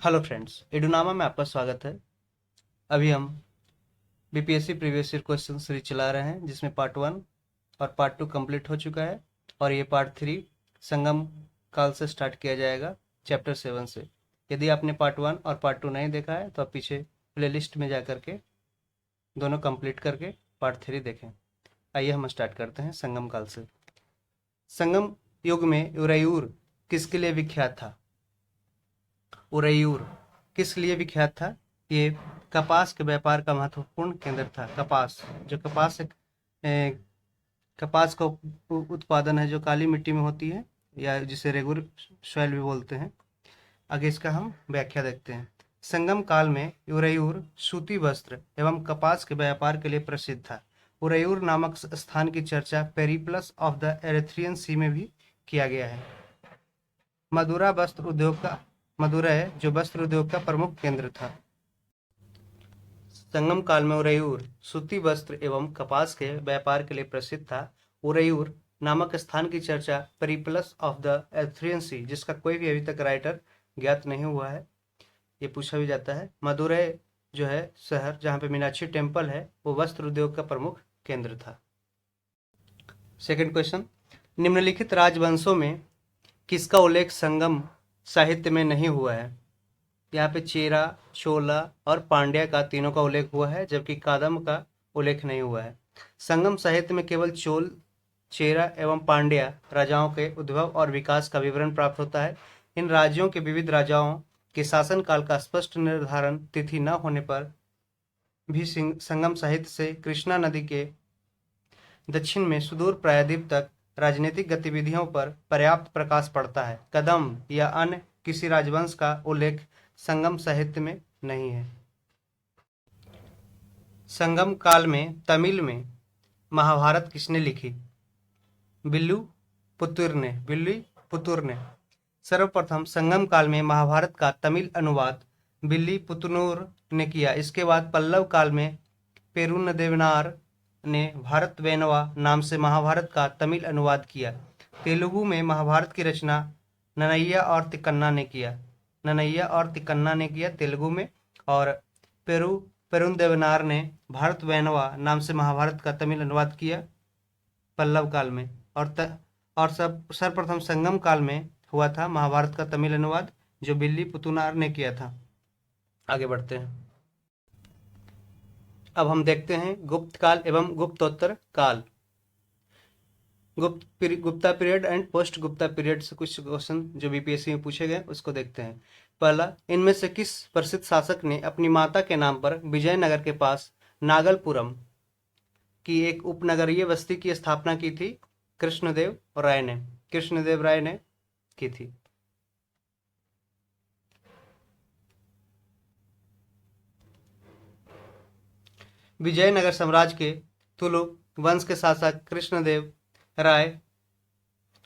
Hello friends, एडुनामा में आपका स्वागत है। अभी हम BPSC previous year question series चला रहे हैं, जिसमें पार्ट 1 और पार्ट 2 कंप्लीट हो चुका है और ये पार्ट 3 संगम काल से स्टार्ट किया जाएगा, चैप्टर 7 से। यदि आपने पार्ट 1 और पार्ट 2 नहीं देखा है तो आप पीछे प्लेलिस्ट में जा करके दोनों कंप्लीट करके पार्ट 3 देखें। आइए हम स्टार्ट करते हैं संगम काल से। संगम युग में उरयूर किसके लिए विख्यात था? उरयूर किस लिए विख्यात था? ये कपास के व्यापार का महत्वपूर्ण केंद्र था। कपास, जो कपास का उत्पादन है, जो काली मिट्टी में होती है या जिसे रेगुर सॉइल भी बोलते हैं। आगे इसका हम व्याख्या देखते हैं। संगम काल में उरयूर सूती वस्त्र एवं कपास के व्यापार के लिए प्रसिद्ध था। उरयूर नामक स्थान की चर्चा पेरिप्लस ऑफ द एरिथ्रियन सी में भी किया गया है। मदुरै जो वस्त्र उद्योग का प्रमुख केंद्र था। संगम काल में उरयूर सूती वस्त्र एवं कपास के व्यापार के लिए प्रसिद्ध था। उरयूर नामक स्थान की चर्चा पेरिप्लस ऑफ द एरिथ्रियन सी, जिसका कोई भी अभी तक राइटर ज्ञात नहीं हुआ है, ये पूछा भी जाता है। मदुरै जो है शहर जहाँ पे मीनाक्षी टेम्पल है, वो वस्त्र उद्योग का प्रमुख केंद्र था। सेकंड क्वेश्चन, निम्नलिखित राजवंशों में किसका उल्लेख संगम साहित्य में नहीं हुआ है? यहाँ पे चेरा, चोला और पांड्या का तीनों का उल्लेख हुआ है, जबकि कादम्ब का उल्लेख नहीं हुआ है। संगम साहित्य में केवल चोल, चेरा एवं पांड्या राजाओं के उद्भव और विकास का विवरण प्राप्त होता है। इन राज्यों के विविध राजाओं के शासनकाल का स्पष्ट निर्धारण तिथि न होने पर भी संगम साहित्य से कृष्णा नदी के दक्षिण में सुदूर प्रायद्वीप तक राजनीतिक गतिविधियों पर पर्याप्त प्रकाश पड़ता है। कदम्ब या अन्य किसी राजवंश का उल्लेख संगम साहित्य में नहीं है। संगम काल में तमिल में महाभारत किसने लिखी? बिल्लू पुतुर ने। सर्वप्रथम संगम काल में महाभारत का तमिल अनुवाद बिल्ली पुतुनूर ने किया। इसके बाद पल्लव काल में पेरुनदेवनार ने भारत वेनवा नाम से महाभारत का तमिल अनुवाद किया। तेलुगु में महाभारत की रचना नन्नय्या और तिक्कन्ना ने किया तेलुगु में, और पेरुनदेवनार ने भारत वेनवा नाम से महाभारत का तमिल अनुवाद किया पल्लव काल में। और सर्वप्रथम संगम काल में हुआ था महाभारत का तमिल अनुवाद, जो बिल्ली पुतुनार ने किया था। आगे बढ़ते हैं। अब हम देखते हैं गुप्त काल एवं गुप्तोत्तर काल। Gupta period and post Gupta period से कुछ क्वेश्चन जो बीपीएससी में पूछे गए उसको देखते हैं। पहला, इनमें से किस प्रसिद्ध शासक ने अपनी माता के नाम पर विजयनगर के पास नागलपुरम की एक उपनगरीय बस्ती की स्थापना की थी? कृष्णदेव राय ने की थी। विजयनगर साम्राज्य के तुलुक वंश के शासक कृष्णदेव राय,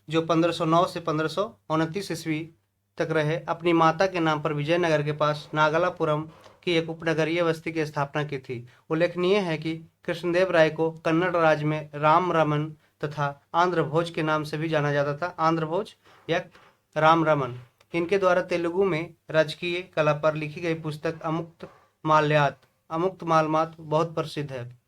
जो 1509 से 1529 ईस्वी तक रहे, अपनी माता के नाम पर विजयनगर के पास नागलापुरम की एक उपनगरीय बस्ती की स्थापना की थी। उल्लेखनीय है कि कृष्णदेव राय को कन्नड़ राज्य में राम रमन तथा आंध्र भोज के नाम से भी जाना जाता था। आंध्र भोज या राम रमन। इनके द्वारा तेलुगु में राजकीय कला पर लिखी गई पुस्तक अमुक्त मालमात बहुत प्रसिद्ध है।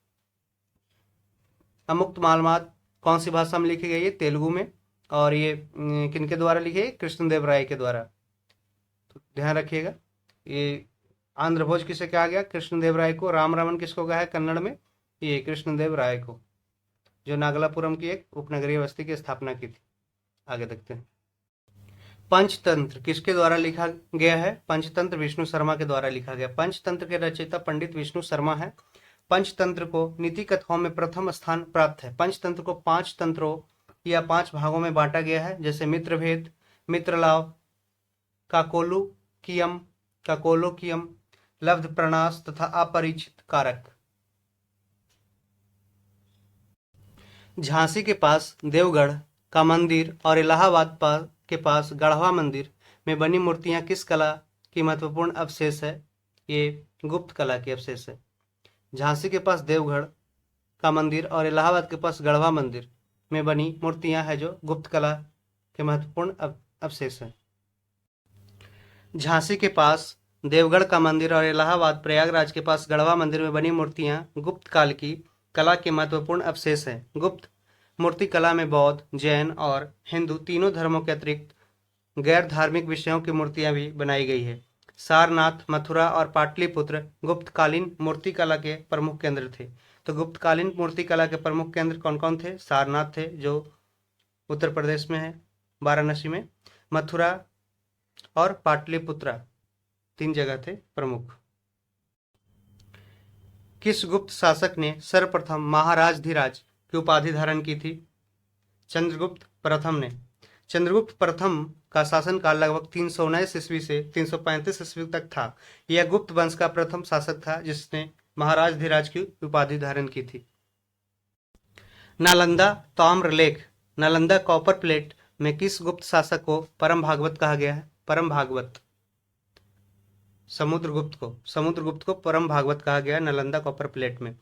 अमुक्त मालमात कौन सी भाषा में लिखी गई है? तेलुगु में। और ये किनके द्वारा लिखी है? कृष्णदेव राय के द्वारा। तो ध्यान रखिएगा, ये आंध्र भोज किसे कहा गया? कृष्णदेव राय को। राम रमन किसको कहा है कन्नड़ में? ये कृष्णदेव राय को, जो नागलापुरम की एक उपनगरीय बस्ती की स्थापना की थी। आगे देखते हैं। पंचतंत्र किसके द्वारा लिखा गया है? पंचतंत्र विष्णु शर्मा के द्वारा लिखा गया। पंचतंत्र के रचयिता पंडित विष्णु शर्मा है। पंचतंत्र को नीति कथाओं में प्रथम स्थान प्राप्त है। पंचतंत्र को 5 तंत्रों या 5 भागों में बांटा गया है, जैसे मित्रभेद, मित्रलाभ, काकोलोकियम, लब्ध प्रणास तथा अपरिचित कारक। झांसी के पास देवगढ़ का मंदिर और इलाहाबाद के पास गढ़वा मंदिर में बनी मूर्तियां किस कला की महत्वपूर्ण अवशेष है? ये गुप्त कला के अवशेष है। झांसी के पास देवगढ़ का मंदिर और इलाहाबाद के पास गढ़वा मंदिर में बनी मूर्तियां हैं, जो गुप्त कला के महत्वपूर्ण अवशेष है। झांसी के पास देवगढ़ का मंदिर और इलाहाबाद प्रयागराज के पास गढ़वा मंदिर में बनी मूर्तियां गुप्त काल की कला के महत्वपूर्ण अवशेष हैं। गुप्त मूर्ति कला में बौद्ध, जैन और हिंदू तीनों धर्मों के अतिरिक्त गैर धार्मिक विषयों की मूर्तियां भी बनाई गई है। सारनाथ, मथुरा और पाटलिपुत्र गुप्तकालीन मूर्ति कला के प्रमुख केंद्र थे। तो गुप्तकालीन मूर्ति कला के प्रमुख केंद्र कौन कौन थे? सारनाथ थे जो उत्तर प्रदेश में है, वाराणसी में, मथुरा और पाटलिपुत्रा, 3 जगह थे प्रमुख। किस गुप्त शासक ने सर्वप्रथम महाराजधिराज की उपाधि धारण की थी? चंद्रगुप्त प्रथम ने। चंद्रगुप्त प्रथम का शासनकाल लगभग 319 ईस्वी से 335 ईस्वी तक था। यह गुप्त वंश का प्रथम शासक था जिसने महाराजधिराज की उपाधि धारण की थी। नालंदा ताम्रलेख, नालंदा कॉपर प्लेट में किस गुप्त शासक को परम भागवत कहा गया है? परम भागवत, समुद्रगुप्त को परम भागवत कहा गया नालंदा कॉपर प्लेट में।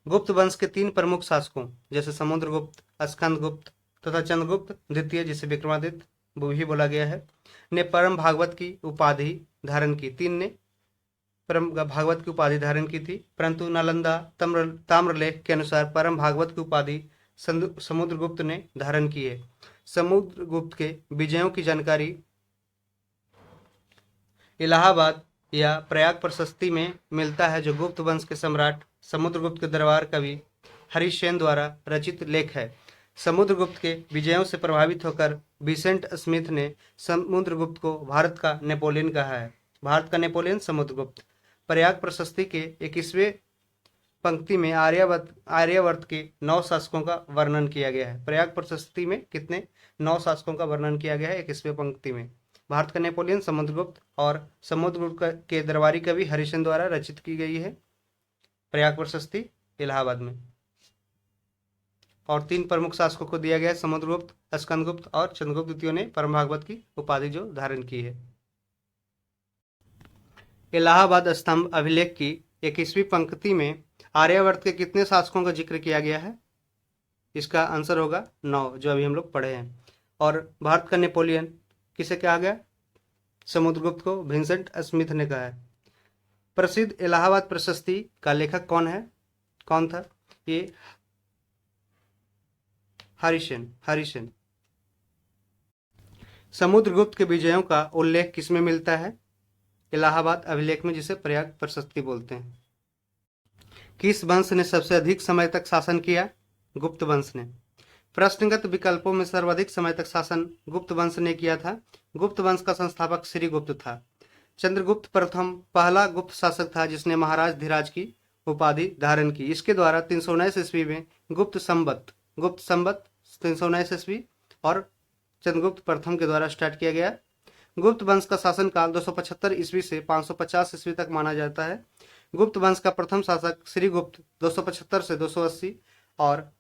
गुप्त वंश के 3 प्रमुख शासकों जैसे समुद्रगुप्त, स्कंदगुप्त तथा चंद्रगुप्त द्वितीय जिसे विक्रमादित्य भी बोला गया है, ने परम भागवत की उपाधि धारण की। 3 ने परम भागवत की उपाधि धारण की थी, परंतु नालंदा ताम्रलेख के अनुसार परम भागवत की उपाधि समुद्रगुप्त ने धारण की है। समुद्रगुप्त के विजयों की जानकारी इलाहाबाद या प्रयाग प्रशस्ति में मिलता है, जो गुप्त वंश के सम्राट समुद्रगुप्त के दरबार कवि हरिसेन द्वारा रचित लेख है। समुद्रगुप्त के विजयों से प्रभावित होकर विसेंट स्मिथ ने समुद्रगुप्त को भारत का नेपोलियन कहा है। भारत का नेपोलियन समुद्रगुप्त। प्रयाग प्रशस्ति के 21वें पंक्ति में आर्यावर्त के 9 शासकों का वर्णन किया गया है। प्रयाग प्रशस्ति में कितने? 9 शासकों का वर्णन किया गया है 21वें पंक्ति में। भारत का नेपोलियन समुद्रगुप्त और समुद्रगुप्त के दरबारी कवि हरिसेन द्वारा रचित की गई है प्रयाग प्रशस्ति इलाहाबाद में। और 3 प्रमुख शासकों को दिया गया है, समुद्रगुप्त, स्कंदगुप्त और चंद्रगुप्त द्वितीय ने परम भागवत की उपाधि जो धारण की है। इलाहाबाद स्तंभ अभिलेख की 21वीं पंक्ति में आर्यावर्त के कितने शासकों का जिक्र किया गया है? इसका आंसर होगा 9, जो अभी हम लोग पढ़े हैं। और भारत का नेपोलियन किसे कहा गया? समुद्रगुप्त को विंसेंट स्मिथ ने कहा है। प्रसिद्ध इलाहाबाद प्रशस्ति का लेखक कौन था? ये हरिसेन। समुद्रगुप्त के विजयों का उल्लेख किसमें मिलता है? इलाहाबाद अभिलेख में, जिसे प्रयाग प्रशस्ति बोलते हैं। किस वंश ने सबसे अधिक समय तक शासन किया? गुप्त वंश ने। प्रश्नगत विकल्पों में सर्वाधिक समय तक शासन गुप्त वंश ने किया था। गुप्त वंश का संस्थापक श्रीगुप्त था। चंद्रगुप्त प्रथम पहला गुप्त शासक था जिसने महाराज धीराज की उपाधि धारण की। इसके द्वारा 319 ईस्वी में गुप्त संवत 319 ईस्वी और चंद्रगुप्त प्रथम के द्वारा स्टार्ट किया गया। गुप्त वंश का शासनकाल 275 ईस्वी से 550 ईस्वी तक माना जाता है। गुप्त वंश का प्रथम शासक श्रीगुप्त 275 से 280 और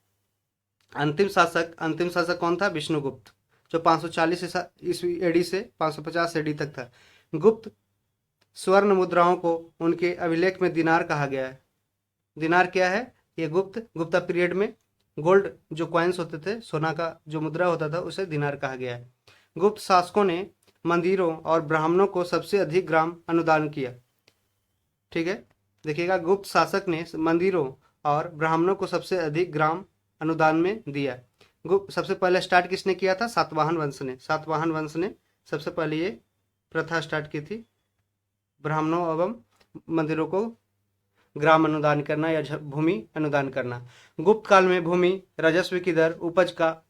अंतिम शासक कौन था? विष्णुगुप्त, जो 540 ईस्वी एडी से 550 एडी तक था। गुप्त स्वर्ण मुद्राओं को उनके अभिलेख में दिनार कहा गया है। दिनार क्या है? ये गुप्ता पीरियड में गोल्ड जो कॉइन्स होते थे, सोना का जो मुद्रा होता था, उसे दिनार कहा गया है। गुप्त शासकों ने मंदिरों और ब्राह्मणों को सबसे अधिक ग्राम अनुदान किया। ठीक है, देखिएगा, गुप्त शासक ने मंदिरों और ब्राह्मणों को सबसे अधिक ग्राम अनुदान में दिया। सबसे पहले स्टार्ट किसने किया था? सातवाहन वंश ने सबसे पहले ये प्रथा स्टार्ट की थी, ब्राह्मणों एवं मंदिरों को ग्राम अनुदान करना या भूमि अनुदान करना। गुप्त काल में भूमि राजस्व की दर उपज का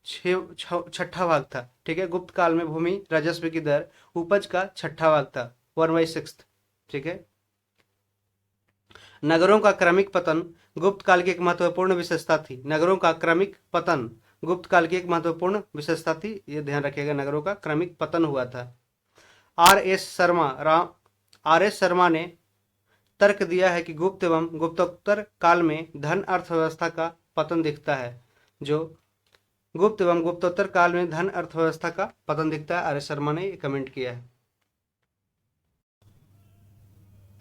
छठा भाग था। ठीक है, गुप्त काल में भूमि राजस्व की दर उपज का छठा भाग था, 1/6। ठीक है, नगरों का क्रमिक पतन गुप्त काल की एक महत्वपूर्ण विशेषता थी। नगरों का क्रमिक पतन गुप्त काल की एक महत्वपूर्ण विशेषता थी, ये ध्यान रखिएगा, नगरों का क्रमिक पतन हुआ था। आर एस शर्मा ने तर्क दिया है कि गुप्त एवं गुप्तोत्तर काल में धन अर्थव्यवस्था का पतन दिखता है। जो गुप्त एवं गुप्तोत्तर काल में धन अर्थव्यवस्था का पतन दिखता है, आर एस शर्मा ने कमेंट किया है।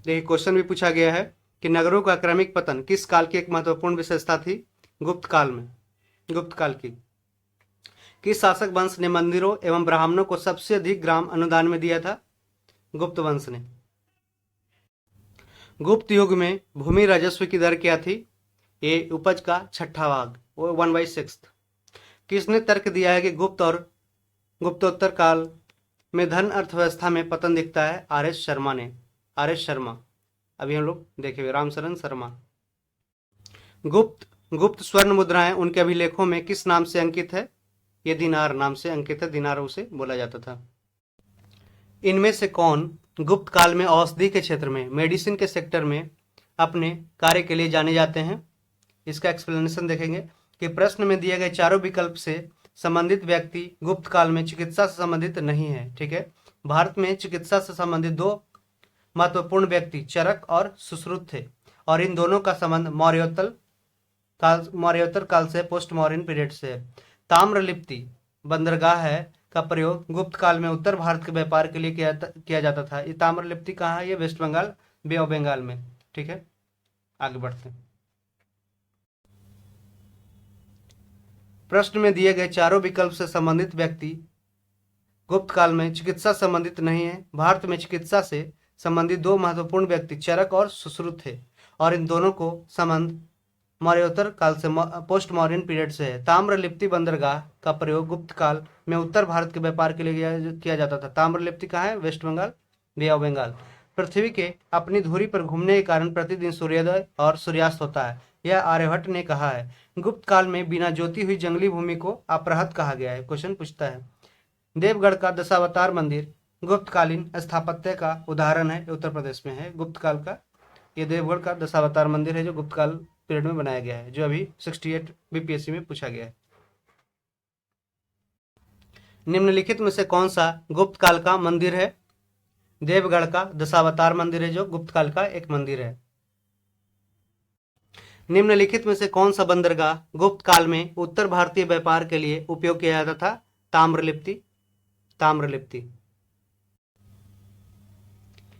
देखिए, क्वेश्चन भी पूछा गया है कि नगरों का क्रमिक पतन किस काल की एक महत्वपूर्ण विशेषता थी? गुप्त काल की। किस शासक वंश ने मंदिरों एवं ब्राह्मणों को सबसे अधिक ग्राम अनुदान में दिया था? गुप्त वंश ने। गुप्त युग में भूमि राजस्व की दर क्या थी? ए उपज का छठा भाग, वो 1/6। किसने तर्क दिया है कि गुप्त और गुप्तोत्तर काल में धन अर्थव्यवस्था में पतन दिखता है? आर.एस. शर्मा ने। आर.एस. शर्मा, अभी हम लोग देखेंगे, रामशरण शर्मा। गुप्त स्वर्ण मुद्राएं उनके अभिलेखों में किस नाम से अंकित है? ये दिनार नाम से अंकित है, दिनार उसे बोला जाता था। इनमें से कौन गुप्त काल में औषधि के क्षेत्र में, मेडिसिन के सेक्टर में अपने कार्य के लिए जाने जाते हैं? इसका एक्सप्लेनेशन देखेंगे कि प्रश्न में दिए गए चारों विकल्प से संबंधित व्यक्ति गुप्त काल में चिकित्सा से संबंधित नहीं है। ठीक है, भारत में चिकित्सा से संबंधित दो महत्वपूर्ण व्यक्ति चरक और सुश्रुत थे, और इन दोनों का संबंध मौर्योत्तर काल से पोस्ट मॉडर्न पीरियड से है। ताम्रलिप्ति बंदरगाह है का प्रयोग गुप्त काल में उत्तर भारत के व्यापार के लिए किया जाता था। ये ताम्रलिप्ति कहाँ है? ये west Bengal, bay of Bengal में। ठीक है, आगे बढ़ते हैं। प्रश्न में दिए गए चारों विकल्प से संबंधित व्यक्ति गुप्त काल में चिकित्सा संबंधित नहीं है। भारत में चिकित्सा से संबंधित दो महत्वपूर्ण व्यक्ति चरक और सुश्रुत थे, और इन दोनों को संबंध मौर्योत्तर काल से पोस्ट मॉडर्न पीरियड से है। ताम्रलिप्ति बंदरगाह का प्रयोग गुप्त काल में उत्तर भारत के व्यापार के लिए किया जाता था। ताम्रलिप्ति कहाँ है? West Bengal, bay of Bengal. पृथ्वी के अपनी धुरी पर घूमने के कारण प्रतिदिन सूर्योदय और सूर्यास्त होता है, यह आर्यभट्ट ने कहा है। गुप्त काल में बिना जोती हुई जंगली भूमि को अपराहत कहा गया है। क्वेश्चन पूछता है। देवगढ़ का दशावतार मंदिर गुप्तकालीन स्थापत्य का उदाहरण है, उत्तर प्रदेश में है। गुप्त काल का ये देवगढ़ का दशावतार मंदिर है जो गुप्त काल पीरियड में बनाया गया है, जो अभी 68 बीपीएससी में पूछा गया है। निम्नलिखित में से कौन सा गुप्त काल का मंदिर है? देवगढ़ का दशावतार मंदिर है जो गुप्त काल का एक मंदिर है। निम्नलिखित में से कौन सा बंदरगाह गुप्त काल में उत्तर भारतीय व्यापार के लिए उपयोग किया जाता था? ताम्रलिप्ति।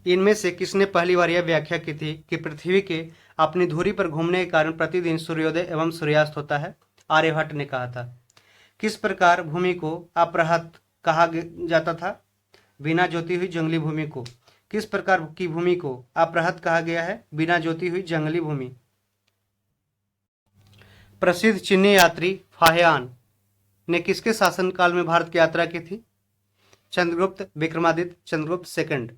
इनमें से किसने पहली बार यह व्याख्या की थी कि पृथ्वी के अपनी धुरी पर घूमने के कारण प्रतिदिन सूर्योदय एवं सूर्यास्त होता है? आर्यभट्ट ने कहा था। किस प्रकार भूमि को अपराहत कहा जाता था? बिना जोती हुई जंगली भूमि को। किस प्रकार की भूमि को अपराहत कहा गया है? बिना जोती हुई जंगली भूमि। प्रसिद्ध चीनी यात्री फाहियान ने किसके शासनकाल में भारत की यात्रा की थी? चंद्रगुप्त विक्रमादित्य, चंद्रगुप्त सेकंड।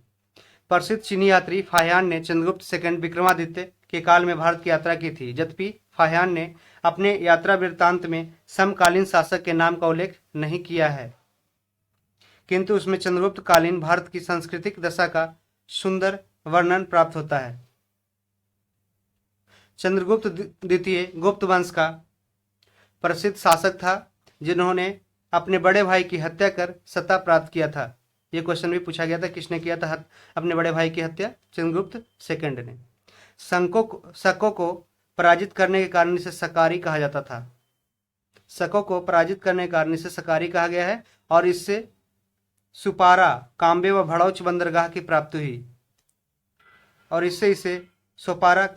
प्रसिद्ध चीनी यात्री फाहियान ने चंद्रगुप्त सेकंड विक्रमादित्य के काल में भारत की यात्रा की थी। यद्यपि फाहियान ने अपने यात्रा वृत्तांत में समकालीन शासक के नाम का उल्लेख नहीं किया है, किंतु उसमें चंद्रगुप्त कालीन भारत की सांस्कृतिक दशा का सुंदर वर्णन प्राप्त होता है। चंद्रगुप्त द्वितीय गुप्त वंश का प्रसिद्ध शासक था, जिन्होंने अपने बड़े भाई की हत्या कर सत्ता प्राप्त किया था। यह क्वेश्चन भी पूछा गया था, किसने किया था अपने बड़े भाई की हत्या? चंद्रगुप्त सेकंड ने। शकों को पराजित करने के कारण इसे सकारी कहा जाता था। शकों को पराजित करने के कारण इसे सकारी कहा गया है, और इससे सुपारा, काम्बे व भड़ौच बंदरगाह की प्राप्ति हुई, और इससे इसे सोपारा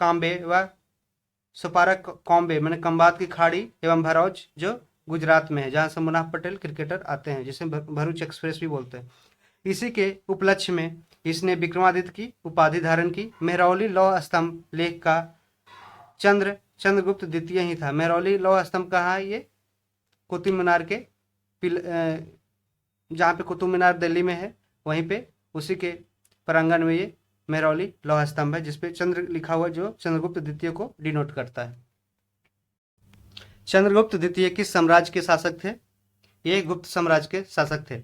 कॉम्बे मैंने खंबात की खाड़ी एवं भरौच जो गुजरात में है, जहां से मुन्ना पटेल क्रिकेटर आते हैं, जिसे भरूच एक्सप्रेस भी बोलते हैं। इसी के उपलक्ष्य में इसने विक्रमादित्य की उपाधि धारण की। मेहरौली लौह स्तंभ लेख का चंद्रगुप्त द्वितीय ही था। मेहरौली लौह स्तंभ कहाँ है? ये कुतुब मीनार के जहाँ पे कुतुब मीनार दिल्ली में है, वहीं पे उसी के प्रांगण में ये मेहरौली लौह स्तंभ है, जिसपे चंद्र लिखा हुआ, जो चंद्रगुप्त द्वितीय को डिनोट करता है। चंद्रगुप्त द्वितीय किस साम्राज्य के शासक थे? ये गुप्त साम्राज्य के शासक थे।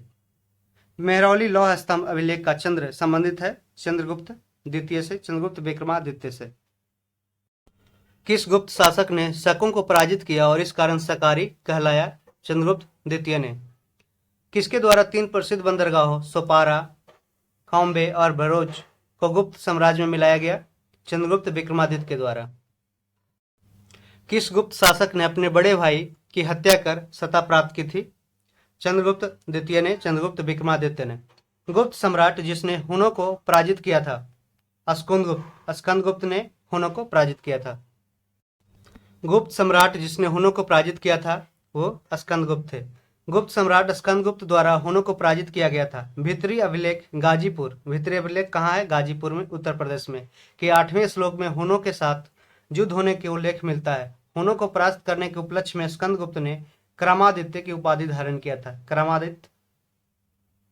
मेहरौली लौह स्तंभ अभिलेख का चंद्र संबंधित है चंद्रगुप्त द्वितीय से, चंद्रगुप्त विक्रमादित्य से। किस गुप्त शासक ने शकों को पराजित किया और इस कारण सकारी कहलाया? चंद्रगुप्त द्वितीय ने। किसके द्वारा 3 प्रसिद्ध बंदरगाहों सोपारा, कॉम्बे और भरूच को गुप्त साम्राज्य में मिलाया गया? चंद्रगुप्त विक्रमादित्य के द्वारा। किस गुप्त शासक ने अपने बड़े भाई की हत्या कर सत्ता प्राप्त की थी? चंद्रगुप्त द्वितीय ने, चंद्रगुप्त विक्रमादित्य ने। गुप्त सम्राट जिसने हुनों को पराजित किया था? स्कंदगुप्त ने हुनों को पराजित किया था। गुप्त सम्राट जिसने हुनों को पराजित किया था वो स्कंदगुप्त थे। गुप्त सम्राट स्कंदगुप्त द्वारा हुनों को पराजित किया गया था। भीतरी अभिलेख गाजीपुर, भीतरी अभिलेख कहाँ है? गाजीपुर में, उत्तर प्रदेश में, के 8वें श्लोक में हुनों के साथ युद्ध होने के उल्लेख मिलता है। हुनों को परास्त करने के उपलक्ष्य में स्कंदगुप्त ने क्रमादित्य की उपाधि धारण किया था। क्रमादित्य,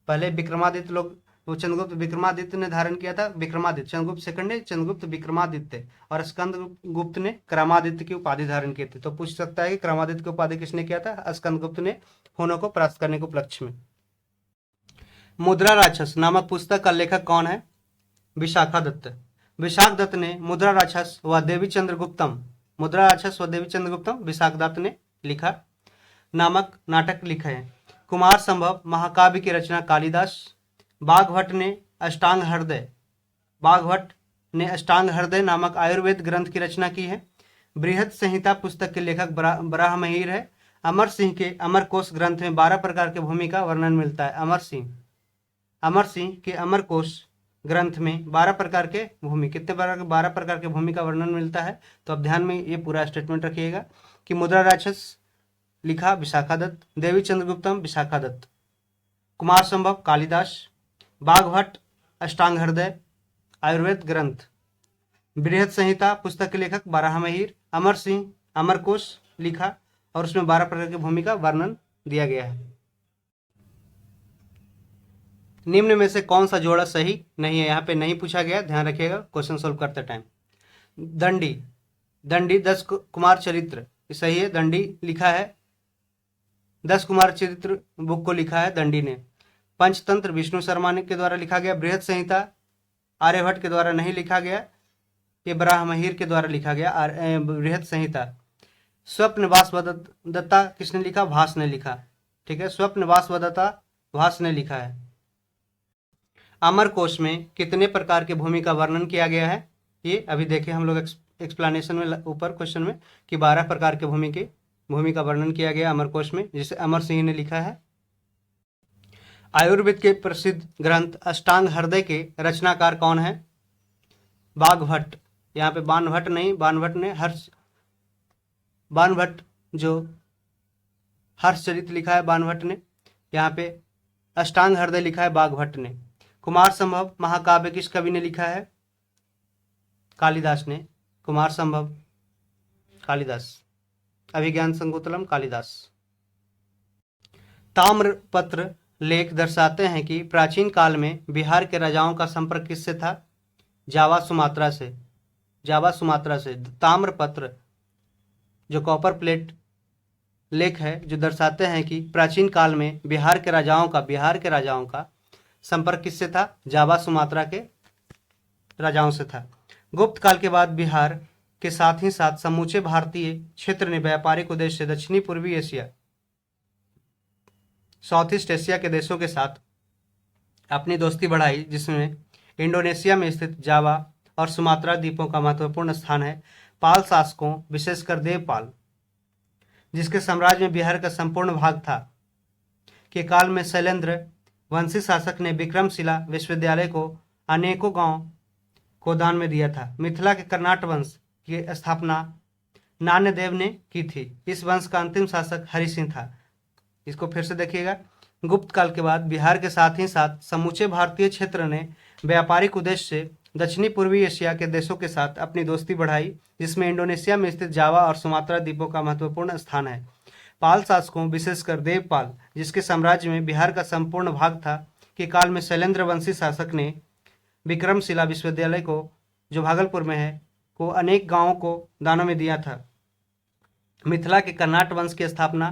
पहले विक्रमादित्य लोग, वो चंद्रगुप्त विक्रमादित्य ने धारण किया था, विक्रमादित्य, चंद्रगुप्त सेकंड ने चंद्रगुप्त विक्रमादित्य, और स्कंदगुप्त ने क्रमादित्य की उपाधि धारण की थी। तो पूछ सकता है कि क्रमादित्य की उपाधि किसने किया था? स्कंदगुप्त ने, हुनों को परास्त करने के उपलक्ष्य में। मुद्रा राक्षस नामक पुस्तक का लेखक कौन है? विशाखा दत्त। विशाख दत्त ने मुद्रा राक्षस व देवी चंद्रगुप्तम, मुद्रा राक्षस व देवी चंद्रगुप्तम विशाख दत्त ने लिखा नामक नाटक लिखे हैं। कुमार संभव महाकाव्य की रचना कालिदास। बाघभट्ट ने अष्टांग हृदय, बाघभट्ट ने अष्टांग हृदय नामक आयुर्वेद ग्रंथ की रचना की है। बृहद संहिता पुस्तक के लेखक बराहमहीर है। अमर सिंह के अमरकोश ग्रंथ में 12 प्रकार के भूमि का वर्णन मिलता है। अमर सिंह के अमरकोश ग्रंथ में 12 प्रकार के भूमि, कितने प्रकार के? 12 प्रकार के भूमि का वर्णन मिलता है। तो अब ध्यान में ये पूरा स्टेटमेंट रखिएगा कि मुद्रा राक्षस लिखा विशाखा दत्त, देवी चंद्रगुप्तम विशाखा दत्त, कुमार संभव कालिदास, बाघभट्ट अष्टांग हृदय आयुर्वेद ग्रंथ, बृहद संहिता पुस्तक के लेखक बराहमहीर, अमर सिंह अमरकोश लिखा और उसमें 12 प्रकार की भूमि का वर्णन दिया गया है। निम्न में से कौन सा जोड़ा सही नहीं है? यहाँ पे नहीं पूछा गया, ध्यान रखिएगा क्वेश्चन सोल्व करते टाइम। दंडी, दंडी 10 कुमार चरित्र सही है, दंडी लिखा है, 10 कुमार चरित्र बुक को लिखा है दंडी ने। पंचतंत्र विष्णु शर्मा के द्वारा लिखा गया। बृहद संहिता आर्यभट्ट के द्वारा नहीं लिखा गया, ये बराहमहीर के द्वारा लिखा गया बृहद संहिता। स्वप्नवास दत्ता किसने लिखा? भास ने लिखा, ठीक है, स्वप्नवास दत्ता भास ने लिखा है। अमरकोश में कितने प्रकार के भूमि का वर्णन किया गया है? ये अभी देखें हम लोग एक्सप्लेनेशन में ऊपर क्वेश्चन में कि 12 प्रकार के भूमि का वर्णन किया गया अमरकोश में, जिसे अमर सिंह ने लिखा है। आयुर्वेद के प्रसिद्ध ग्रंथ अष्टांग हृदय के रचनाकार कौन है? बाघभट्ट। यहाँ पे बाणभट्ट नहीं, बाणभट्ट ने बाणभट्ट जो हर्षचरित लिखा है बाणभट्ट ने, यहाँ पे अष्टांग हृदय लिखा है बाघभट्ट ने। कुमार संभव महाकाव्य किस कवि ने लिखा है? कालिदास ने। कुमार संभव कालिदास। अभिज्ञान संकुतलम कालिदास। ताम्रपत्र लेख दर्शाते हैं कि प्राचीन काल में बिहार के राजाओं का संपर्क किससे था? जावा सुमात्रा से, जावा सुमात्रा से। ताम्रपत्र जो कॉपर प्लेट लेख है जो दर्शाते हैं कि प्राचीन काल में बिहार के राजाओं का संपर्क किससे था? जावा सुमात्रा के राजाओं से था। गुप्त काल के बाद बिहार के साथ ही साथ समूचे भारतीय क्षेत्र ने व्यापारिक उद्देश्य से दक्षिणी पूर्वी एशिया, साउथ ईस्ट एशिया के देशों के साथ अपनी दोस्ती बढ़ाई, जिसमें इंडोनेशिया में स्थित जावा और सुमात्रा द्वीपों का महत्वपूर्ण स्थान है। पाल शासकों विशेषकर देवपाल, जिसके साम्राज्य में बिहार का संपूर्ण भाग था, के काल में शैलेंद्र वंशी शासक ने विक्रमशिला विश्वविद्यालय को अनेकों गांव को दान में दिया था। मिथिला के कर्नाट वंश की स्थापना नान्यदेव ने की थी। इस वंश का अंतिम शासक हरि सिंह था। इसको फिर से देखिएगा। गुप्त काल के बाद बिहार के साथ ही साथ समूचे भारतीय क्षेत्र ने व्यापारिक उद्देश्य से दक्षिणी पूर्वी एशिया के देशों के साथ अपनी दोस्ती बढ़ाई, जिसमें इंडोनेशिया में स्थित जावा और सुमात्रा द्वीपों का महत्वपूर्ण स्थान है। पाल शासकों विशेषकर देवपाल, जिसके साम्राज्य में बिहार का संपूर्ण भाग था, के काल में शैलेंद्र वंशी शासक ने विक्रमशिला विश्वविद्यालय को, जो भागलपुर में है, को अनेक गांवों को दानों में दिया था। मिथिला के कर्नाट वंश की स्थापना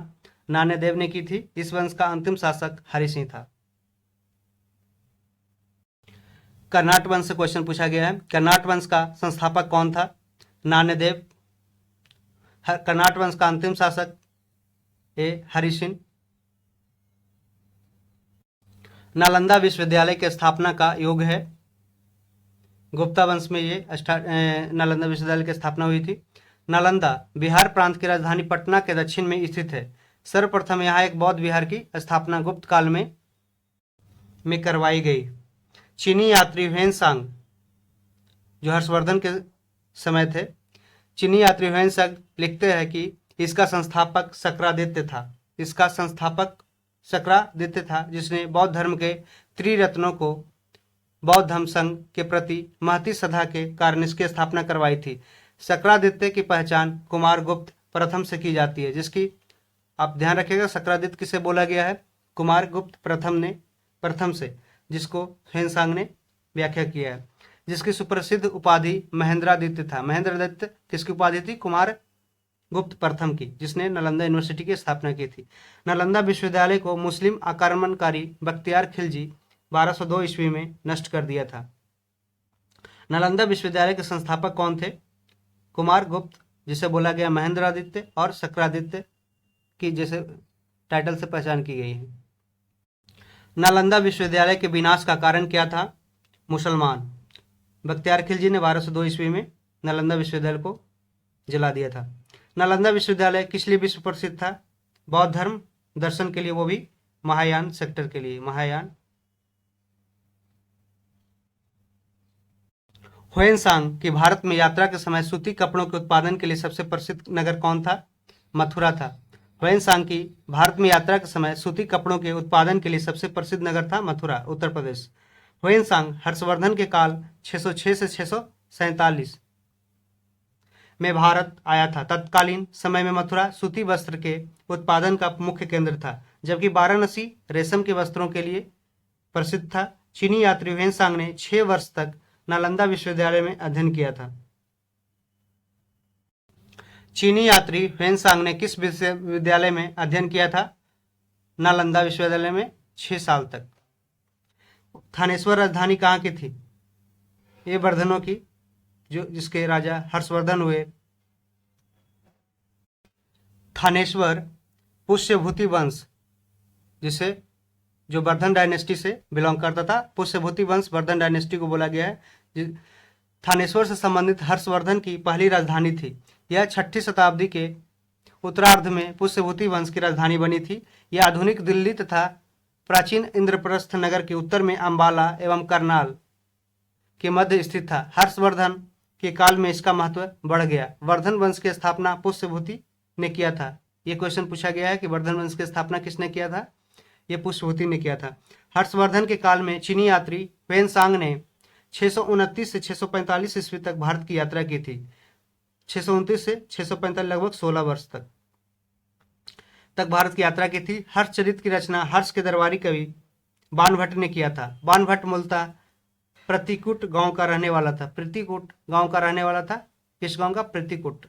नान्यदेव ने की थी। इस वंश का अंतिम शासक हरि सिंह था। कर्नाट वंश से क्वेश्चन पूछा गया है। कर्नाट वंश का संस्थापक कौन था? नान्यदेव। कर्नाट वंश का अंतिम शासक हरि सिंह। नालंदा विश्वविद्यालय की स्थापना का योग है। गुप्ता वंश में ये नालंदा विश्वविद्यालय की स्थापना हुई थी। नालंदा बिहार प्रांत की राजधानी पटना के दक्षिण में स्थित है। सर्वप्रथम यहाँ एक बौद्ध विहार की स्थापना गुप्त काल में करवाई गई। चीनी यात्री ह्वेनसांग, जो हर्षवर्धन के समय थे, चीनी यात्री ह्वेनसांग लिखते हैं कि इसका संस्थापक शक्रादित्य था। इसका संस्थापक शक्रादित्य था, जिसने बौद्ध धर्म के त्रिरत्नों को बौद्ध धर्म संघ के प्रति महती श्रद्धा के कारण इसकी स्थापना करवाई थी। शक्रादित्य की पहचान कुमारगुप्त प्रथम से की जाती है, जिसकी आप ध्यान रखिएगा, शक्रादित्य किसे बोला गया है? कुमारगुप्त प्रथम से, जिसको ह्वेनसांग ने व्याख्या किया है, जिसकी सुप्रसिद्ध उपाधि महेंद्रादित्य था। महेंद्रादित्य किसकी उपाधि थी? कुमारगुप्त प्रथम की, जिसने नालंदा यूनिवर्सिटी की स्थापना की थी। नालंदा विश्वविद्यालय को मुस्लिम आक्रमणकारी बख्तियार खिलजी 1202 ईस्वी में नष्ट कर दिया था। नालंदा विश्वविद्यालय के संस्थापक कौन थे? कुमारगुप्त, जिसे बोला गया महेंद्रादित्य, और शक्रादित्य की जैसे टाइटल से पहचान की गई है। नालंदा विश्वविद्यालय के विनाश का कारण क्या था? मुसलमान। बख्तियार खिलजी ने 1202 ईस्वी में नालंदा विश्वविद्यालय को जला दिया था। नालंदा विश्वविद्यालय किस लिए विश्व प्रसिद्ध था? बौद्ध धर्म दर्शन के लिए, वो भी महायान सेक्टर के लिए, महायान। ह्वेनसांग की भारत में यात्रा के समय सूती कपड़ों के उत्पादन के लिए सबसे प्रसिद्ध नगर कौन था? मथुरा था। ह्वेनसांग की भारत में यात्रा के समय सूती कपड़ों के उत्पादन के लिए सबसे प्रसिद्ध नगर था मथुरा, उत्तर प्रदेश। ह्वेनसांग हर्षवर्धन के काल 606 से 647 में भारत आया था। तत्कालीन समय में मथुरा सूती वस्त्र के उत्पादन का मुख्य केंद्र था, जबकि वाराणसी रेशम के वस्त्रों के लिए प्रसिद्ध था। चीनी यात्री ह्वेनसांग ने 6 वर्ष तक नालंदा विश्वविद्यालय में अध्ययन किया था। चीनी यात्री ह्वेनसांग ने किस विश्वविद्यालय में अध्ययन किया था? नालंदा विश्वविद्यालय में 6 साल तक। थानेश्वर राजधानी कहाँ की थी? ये वर्धनों की, जिसके राजा हर्षवर्धन हुए। थानेश्वर पुष्यभूति वंश, जिसे जो वर्धन डायनेस्टी से बिलोंग करता था, पुष्यभूति वंश वर्धन डायनेस्टी को बोला गया है। थानेश्वर से संबंधित हर्षवर्धन की पहली राजधानी थी। यह 6ठी शताब्दी के उत्तरार्ध में पुष्यभूति वंश की राजधानी बनी थी। यह आधुनिक दिल्ली तथा प्राचीन इंद्रप्रस्थ नगर के उत्तर में अंबाला एवं करनाल के मध्य स्थित था। हर्षवर्धन के काल में इसका महत्व बढ़ गया। वर्धन वंश की स्थापना पुष्यभूति ने किया था। यह क्वेश्चन पूछा गया है कि वर्धन वंश की स्थापना किसने किया था? यह पुष्यभूति ने किया था। हर्षवर्धन के काल में चीनी यात्री ह्वेनसांग ने 629 से 645 ईस्वी तक भारत की यात्रा की थी। 629 से 645 लगभग 16 वर्ष तक भारत की यात्रा की थी। हर्षचरित की रचना हर्ष के दरबारी कवि बाणभट्ट ने किया था। बाणभट्ट मूलतः प्रतिकूट गांव का रहने वाला था। प्रतिकूट गांव का रहने वाला था। किस गांव का? प्रतिकूट।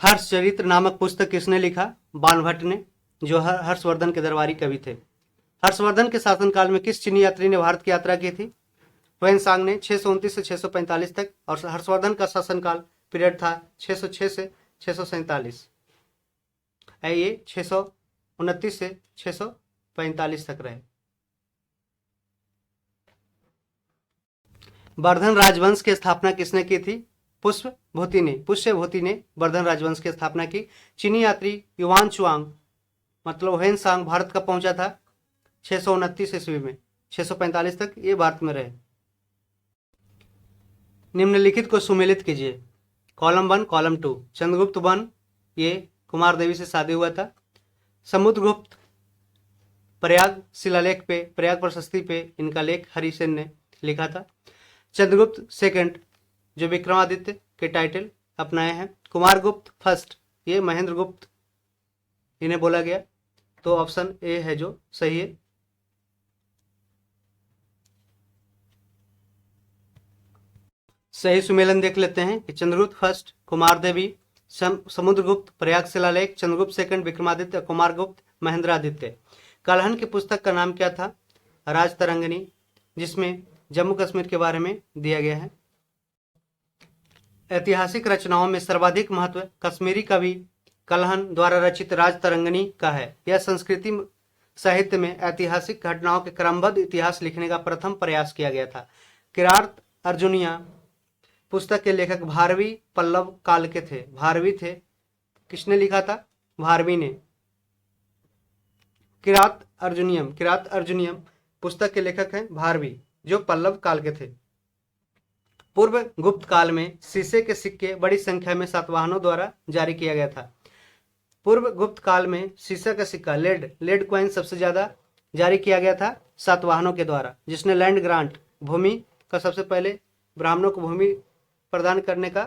हर्षचरित्र नामक पुस्तक किसने लिखा? बाणभट्ट ने, जो हर्षवर्धन के दरबारी कवि थे। हर्षवर्धन के शासनकाल में किस चीनी यात्री ने भारत की यात्रा की थी? ह्वेनसांग ने 629 से 645 तक, और हर्षवर्धन का शासनकाल पीरियड था 606 से 647। ये 629 से 645 तक रहे। वर्धन राजवंश की स्थापना किसने की थी? पुष्यभूति ने वर्धन राजवंश की स्थापना की। चीनी यात्री युवान चुआंग मतलब ह्वेनसांग भारत कब पहुंचा था? 629 ईस्वी में। 645 तक ये भारत में रहे। निम्नलिखित को सुमेलित कीजिए। Column 1, column 2। चंद्रगुप्त 1 ये कुमार देवी से शादी हुआ था। समुद्रगुप्त प्रयाग शिलालेख पे, प्रयाग प्रशस्ति पे इनका लेख हरिसेन ने लिखा था। चंद्रगुप्त सेकंड जो विक्रमादित्य के टाइटल अपनाए हैं। कुमारगुप्त फर्स्ट ये महेंद्रगुप्त इन्हें बोला गया। तो ऑप्शन ए है जो सही है। सही सुमेलन देख लेते हैं कि चंद्रगुप्त फर्स्ट, कुमार देवी, समुद्रगुप्त, प्रयाग शिलालेख, चंद्रगुप्त सेकंड, विक्रमादित्य, कुमारगुप्त, महेंद्रादित्य। कलहन की पुस्तक का नाम क्या था? राजतरंगिणी, जिसमें जम्मू कश्मीर के बारे में दिया गया है। ऐतिहासिक रचनाओं में सर्वाधिक महत्व कश्मीरी कवि कलहन द्वारा रचित राजतरंगिणी का है। यह संस्कृति साहित्य में ऐतिहासिक घटनाओं के क्रमबद्ध इतिहास लिखने का प्रथम प्रयास किया गया था। किरात अर्जुनिया पुस्तक के लेखक भारवी पल्लव काल के थे। भारवी थे। किसने लिखा था? भारवी ने। किरात अर्जुनियम पुस्तक के लेखक हैं भारवी, जो पल्लव काल के थे। पूर्व गुप्त काल में शीशे के सिक्के बड़ी संख्या में सातवाहनों द्वारा जारी किया गया था। पूर्व गुप्त काल में सीसा का सिक्का लेड कॉइन सबसे ज्यादा जारी किया गया था सातवाहनों के द्वारा, जिसने लैंड ग्रांट भूमि का सबसे पहले ब्राह्मणों को भूमि प्रदान करने का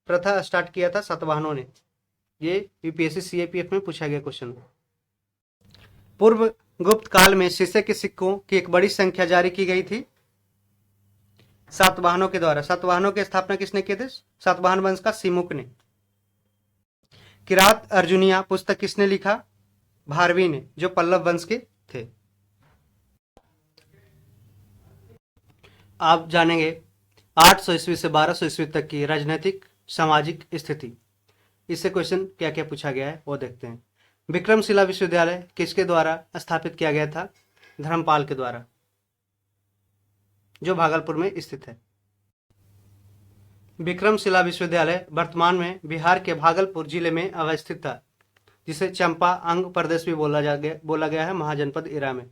प्रथा स्टार्ट किया था सातवाहनों ने। ये यूपीएससी सीएपीएफ में पूछा गया क्वेश्चन। पूर्व गुप्त काल में शीशे के सिक्कों की एक बड़ी संख्या जारी की गई थी सातवाहनों के द्वारा। सातवाहनों की स्थापना किसने की थी? सातवाहन वंश का सिमुक ने। किरात अर्जुनिया पुस्तक किसने लिखा? भारवी ने, जो पल्लव वंश के थे। आप जानेंगे 800 ईस्वी से 1200 ईस्वी तक की राजनीतिक सामाजिक स्थिति। इससे क्वेश्चन क्या क्या पूछा गया है वो देखते हैं। विक्रमशिला विश्वविद्यालय किसके द्वारा स्थापित किया गया था? धर्मपाल के द्वारा, जो भागलपुर में स्थित है। विक्रमशिला विश्वविद्यालय वर्तमान में बिहार के भागलपुर जिले में अवस्थित था, जिसे चंपा अंग प्रदेश भी बोला गया है महाजनपद इरा में।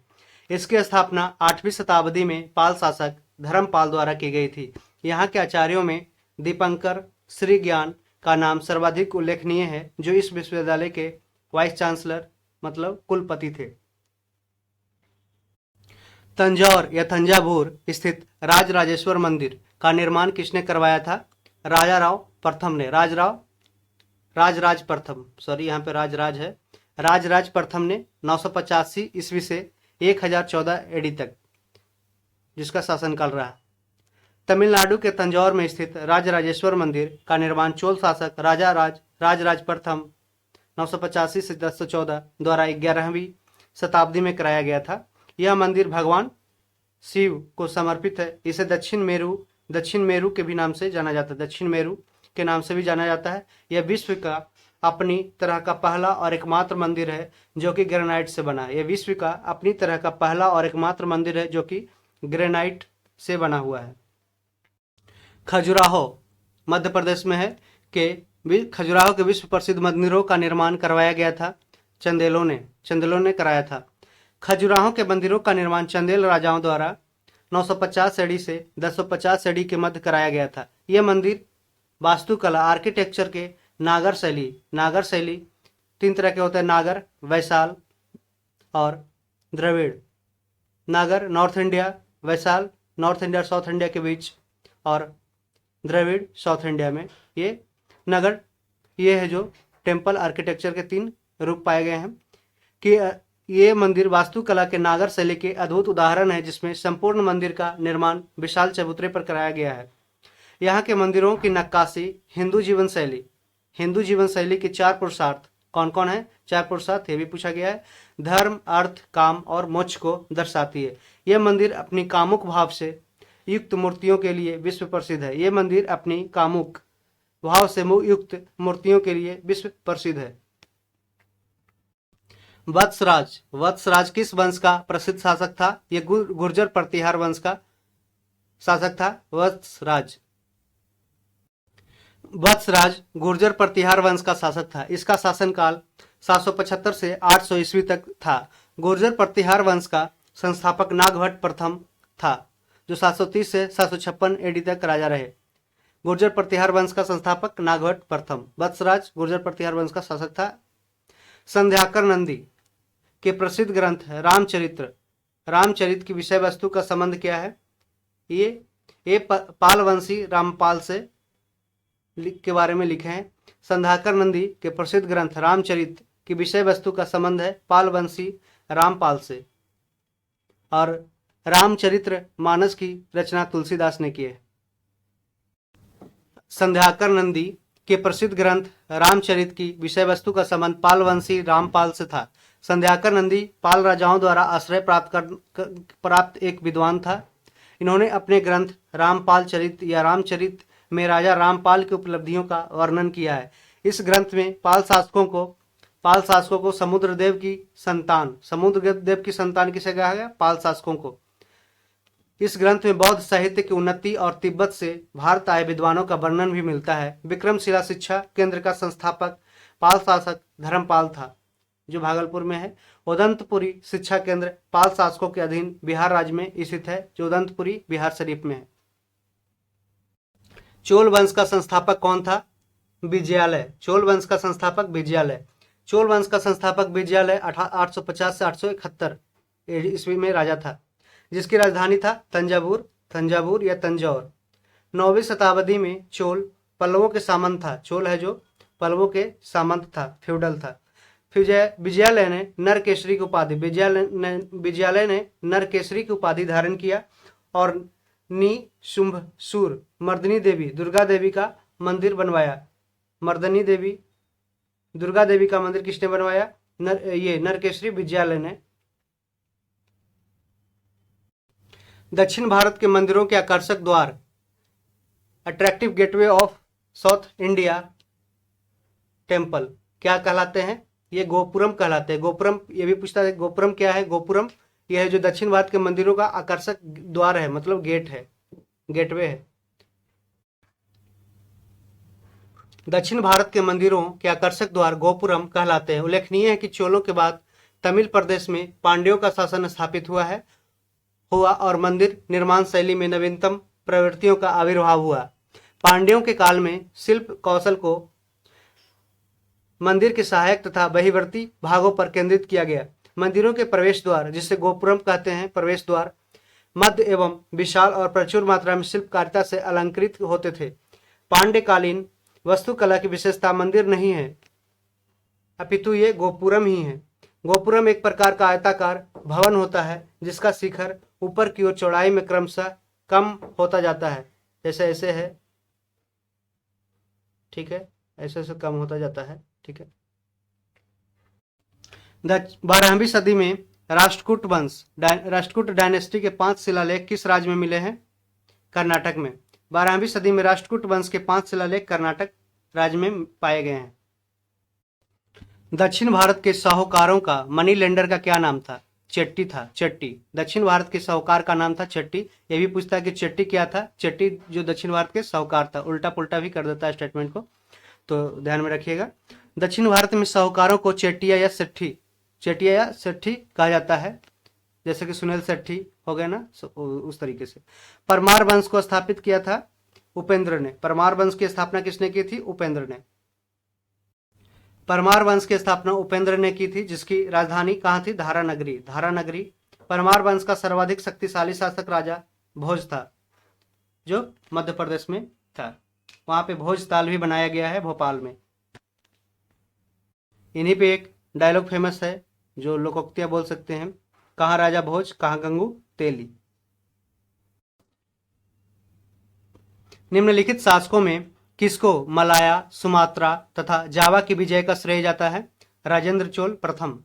इसकी स्थापना 8वीं शताब्दी में पाल शासक धर्मपाल द्वारा की गई थी। यहाँ के आचार्यों में दीपंकर श्री ज्ञान का नाम सर्वाधिक उल्लेखनीय है, जो इस विश्वविद्यालय के वाइस चांसलर मतलब कुलपति थे। तंजौर या तंजावुर स्थित राजराजेश्वर मंदिर का निर्माण किसने करवाया था? राजाराव प्रथम ने। राजराज प्रथम, सॉरी यहाँ पे राजराज है, राजराज प्रथम ने 985 ईस्वी से 1014 एडी तक जिसका शासनकाल रहा। तमिलनाडु के तंजौर में स्थित राजराजेश्वर मंदिर का निर्माण चोल शासक राजराज प्रथम 985 से 1014 द्वारा 11वीं शताब्दी में कराया गया था। यह मंदिर भगवान शिव को समर्पित है। इसे दक्षिण मेरू के भी नाम से जाना जाता है, दक्षिण मेरू के नाम से भी जाना जाता है। यह विश्व का अपनी तरह का पहला और एकमात्र मंदिर है जो कि ग्रेनाइट से बना है। यह विश्व का अपनी तरह का पहला और एकमात्र मंदिर है जो कि ग्रेनाइट से बना हुआ है। खजुराहो मध्य प्रदेश में है कि खजुराहो के विश्व प्रसिद्ध मंदिरों का निर्माण करवाया गया था चंदेलों ने कराया था। खजुराहो के मंदिरों का निर्माण चंदेल राजाओं द्वारा 950 एडी से 1050 एडी के मध्य कराया गया था। यह मंदिर वास्तुकला आर्किटेक्चर के नागर शैली 3 तरह के होते हैं, नागर, वैशाल और द्रविड़। नागर नॉर्थ इंडिया, वैशाल नॉर्थ इंडिया और साउथ इंडिया के बीच, और द्रविड़ साउथ इंडिया में। ये नगर ये है जो टेम्पल आर्किटेक्चर के 3 रूप पाए गए हैं कि ये मंदिर वास्तुकला के नागर शैली के अद्भुत उदाहरण है, जिसमें संपूर्ण मंदिर का निर्माण विशाल चबूतरे पर कराया गया है। यहाँ के मंदिरों की नक्काशी हिंदू जीवन शैली के 4 पुरुषार्थ कौन कौन है? 4 पुरुषार्थ ये भी पूछा गया है। धर्म, अर्थ, काम और मोक्ष को दर्शाती है। यह मंदिर अपनी कामुक भाव से युक्त मूर्तियों के लिए विश्व प्रसिद्ध है। यह मंदिर अपनी कामुक भाव से युक्त मूर्तियों के लिए विश्व प्रसिद्ध है। वत्सराज किस वंश का प्रसिद्ध शासक था? यह गुर्जर प्रतिहार वंश का शासक था। वत्सराज गुर्जर प्रतिहार वंश का शासक था। इसका शासनकाल 775 से 800 ईस्वी तक था। गुर्जर प्रतिहार वंश का संस्थापक नागभट्ट प्रथम था, जो 730 से 756 एडी तक राजा रहे। गुर्जर प्रतिहार वंश का संस्थापक नागभट्ट प्रथम। वत्सराज गुर्जर प्रतिहार वंश का शासक था। संध्याकर नंदी के प्रसिद्ध ग्रंथ रामचरित की विषय वस्तु का संबंध क्या है? ये पालवंशी रामपाल से के बारे में लिखे हैं। संध्याकर नंदी के प्रसिद्ध ग्रंथ रामचरित की विषय वस्तु का संबंध है पालवंशी रामपाल से, और रामचरित्र मानस की रचना तुलसीदास ने की है। संध्याकर नंदी के प्रसिद्ध ग्रंथ रामचरित की विषय वस्तु का संबंध पालवंशी रामपाल से था। संध्याकर नंदी पाल राजाओं द्वारा आश्रय प्राप्त एक विद्वान था। इन्होंने अपने ग्रंथ रामपाल चरित या रामचरित में राजा रामपाल की उपलब्धियों का वर्णन किया है। इस ग्रंथ में पाल शासकों को समुद्रदेव की संतान किसे कहा गया? पाल शासकों को। इस ग्रंथ में बौद्ध साहित्य की उन्नति और तिब्बत से भारत आए विद्वानों का वर्णन भी मिलता है। विक्रमशिला शिक्षा केंद्र का संस्थापक पाल शासक धर्मपाल था, जो भागलपुर में है। उदंतपुरी शिक्षा केंद्र पाल शासकों के अधीन बिहार राज्य में स्थित है, जो उदंतपुरी बिहार शरीफ में है। चोल वंश का संस्थापक कौन था? विजयालय, चोल वंश का संस्थापक विजयालय। चोल वंश का संस्थापक विजयालय 850 से 871 ईस्वी में राजा था, जिसकी राजधानी था तंजावुर या तंजौर। 9वीं शताब्दी में चोल पल्लवों के सामंत था। चोल है जो पल्लवों के सामंत था, फ्यूडल था। फिर विजयालय ने नरकेसरी की उपाधि धारण किया और निशुंभसुर मर्दिनी देवी दुर्गा देवी का मंदिर बनवाया। दुर्गा देवी का मंदिर किसने बनवाया? नरकेसरी विजयालय ने। दक्षिण भारत के मंदिरों के आकर्षक द्वार, attractive gateway of south India temple, क्या कहलाते हैं? ये गोपुरम कहलाते हैं। गोपुरम, ये भी पूछता है गोपुरम क्या है? गोपुरम यह है जो दक्षिण भारत के मंदिरों का आकर्षक द्वार है, मतलब गेट है, गेटवे है। दक्षिण भारत के मंदिरों के आकर्षक द्वार गोपुरम कहलाते हैं। उल्लेखनीय है कि चोलों के बाद तमिल प्रदेश में पांड्यों का शासन स्थापित हुआ और मंदिर निर्माण शैली में नवीनतम प्रवृत्तियों का आविर्भाव हुआ। पांड्यों के काल में शिल्प कौशल को मंदिर के सहायक तथा बहिर्वर्ती भागों पर केंद्रित किया गया। मंदिरों के प्रवेश द्वार, जिसे गोपुरम कहते हैं, प्रवेश द्वार मध्य एवं विशाल और प्रचुर मात्रा में शिल्पकारिता से अलंकृत होते थे। पांड्यकालीन वास्तुकला की विशेषता मंदिर नहीं है, अपितु ये गोपुरम ही है। गोपुरम एक प्रकार का आयताकार भवन होता है जिसका शिखर ऊपर की ओर चौड़ाई में क्रमशः कम होता जाता है, जैसे ऐसे है, ठीक है, ऐसे ऐसे कम होता जाता है, ठीक है। 12वीं सदी में राष्ट्रकूट डायनेस्टी के 5 शिलालेख किस राज्य में मिले हैं? कर्नाटक में। 12वीं सदी में राष्ट्रकूट वंश के 5 शिलालेख कर्नाटक राज्य में पाए गए हैं। दक्षिण भारत के साहूकारों का मनी लेंडर का क्या नाम था? चेट्टी था, चेट्टी। दक्षिण भारत के साहूकार का नाम था चेट्टी। यह भी पूछता है कि चेट्टी क्या था? चेट्टी जो दक्षिण भारत के साहूकार था। उल्टा पुल्टा भी कर देता है स्टेटमेंट को, तो ध्यान में रखिएगा। दक्षिण भारत में साहूकारों को चेट्टिया या सेट्ठी कहा जाता है, जैसे कि सुनील सेट्ठी हो गए ना, उस तरीके से। परमार वंश को स्थापित किया था उपेंद्र ने। परमार वंश की स्थापना किसने की थी? उपेंद्र ने। परमार वंश की स्थापना उपेंद्र ने की थी, जिसकी राजधानी कहाँ थी? धारानगरी। परमार वंश का सर्वाधिक शक्तिशाली शासक राजा भोज था, जो मध्य प्रदेश में था। वहां पे भोज ताल भी बनाया गया है भोपाल में। इन्हीं पे एक डायलॉग फेमस है जो लोकोक्तियां बोल सकते हैं, कहाँ राजा भोज, कहाँ गंगू तेली। निम्नलिखित शासकों में किसको मलाया, सुमात्रा तथा जावा की विजय का श्रेय जाता है? राजेंद्र चोल प्रथम।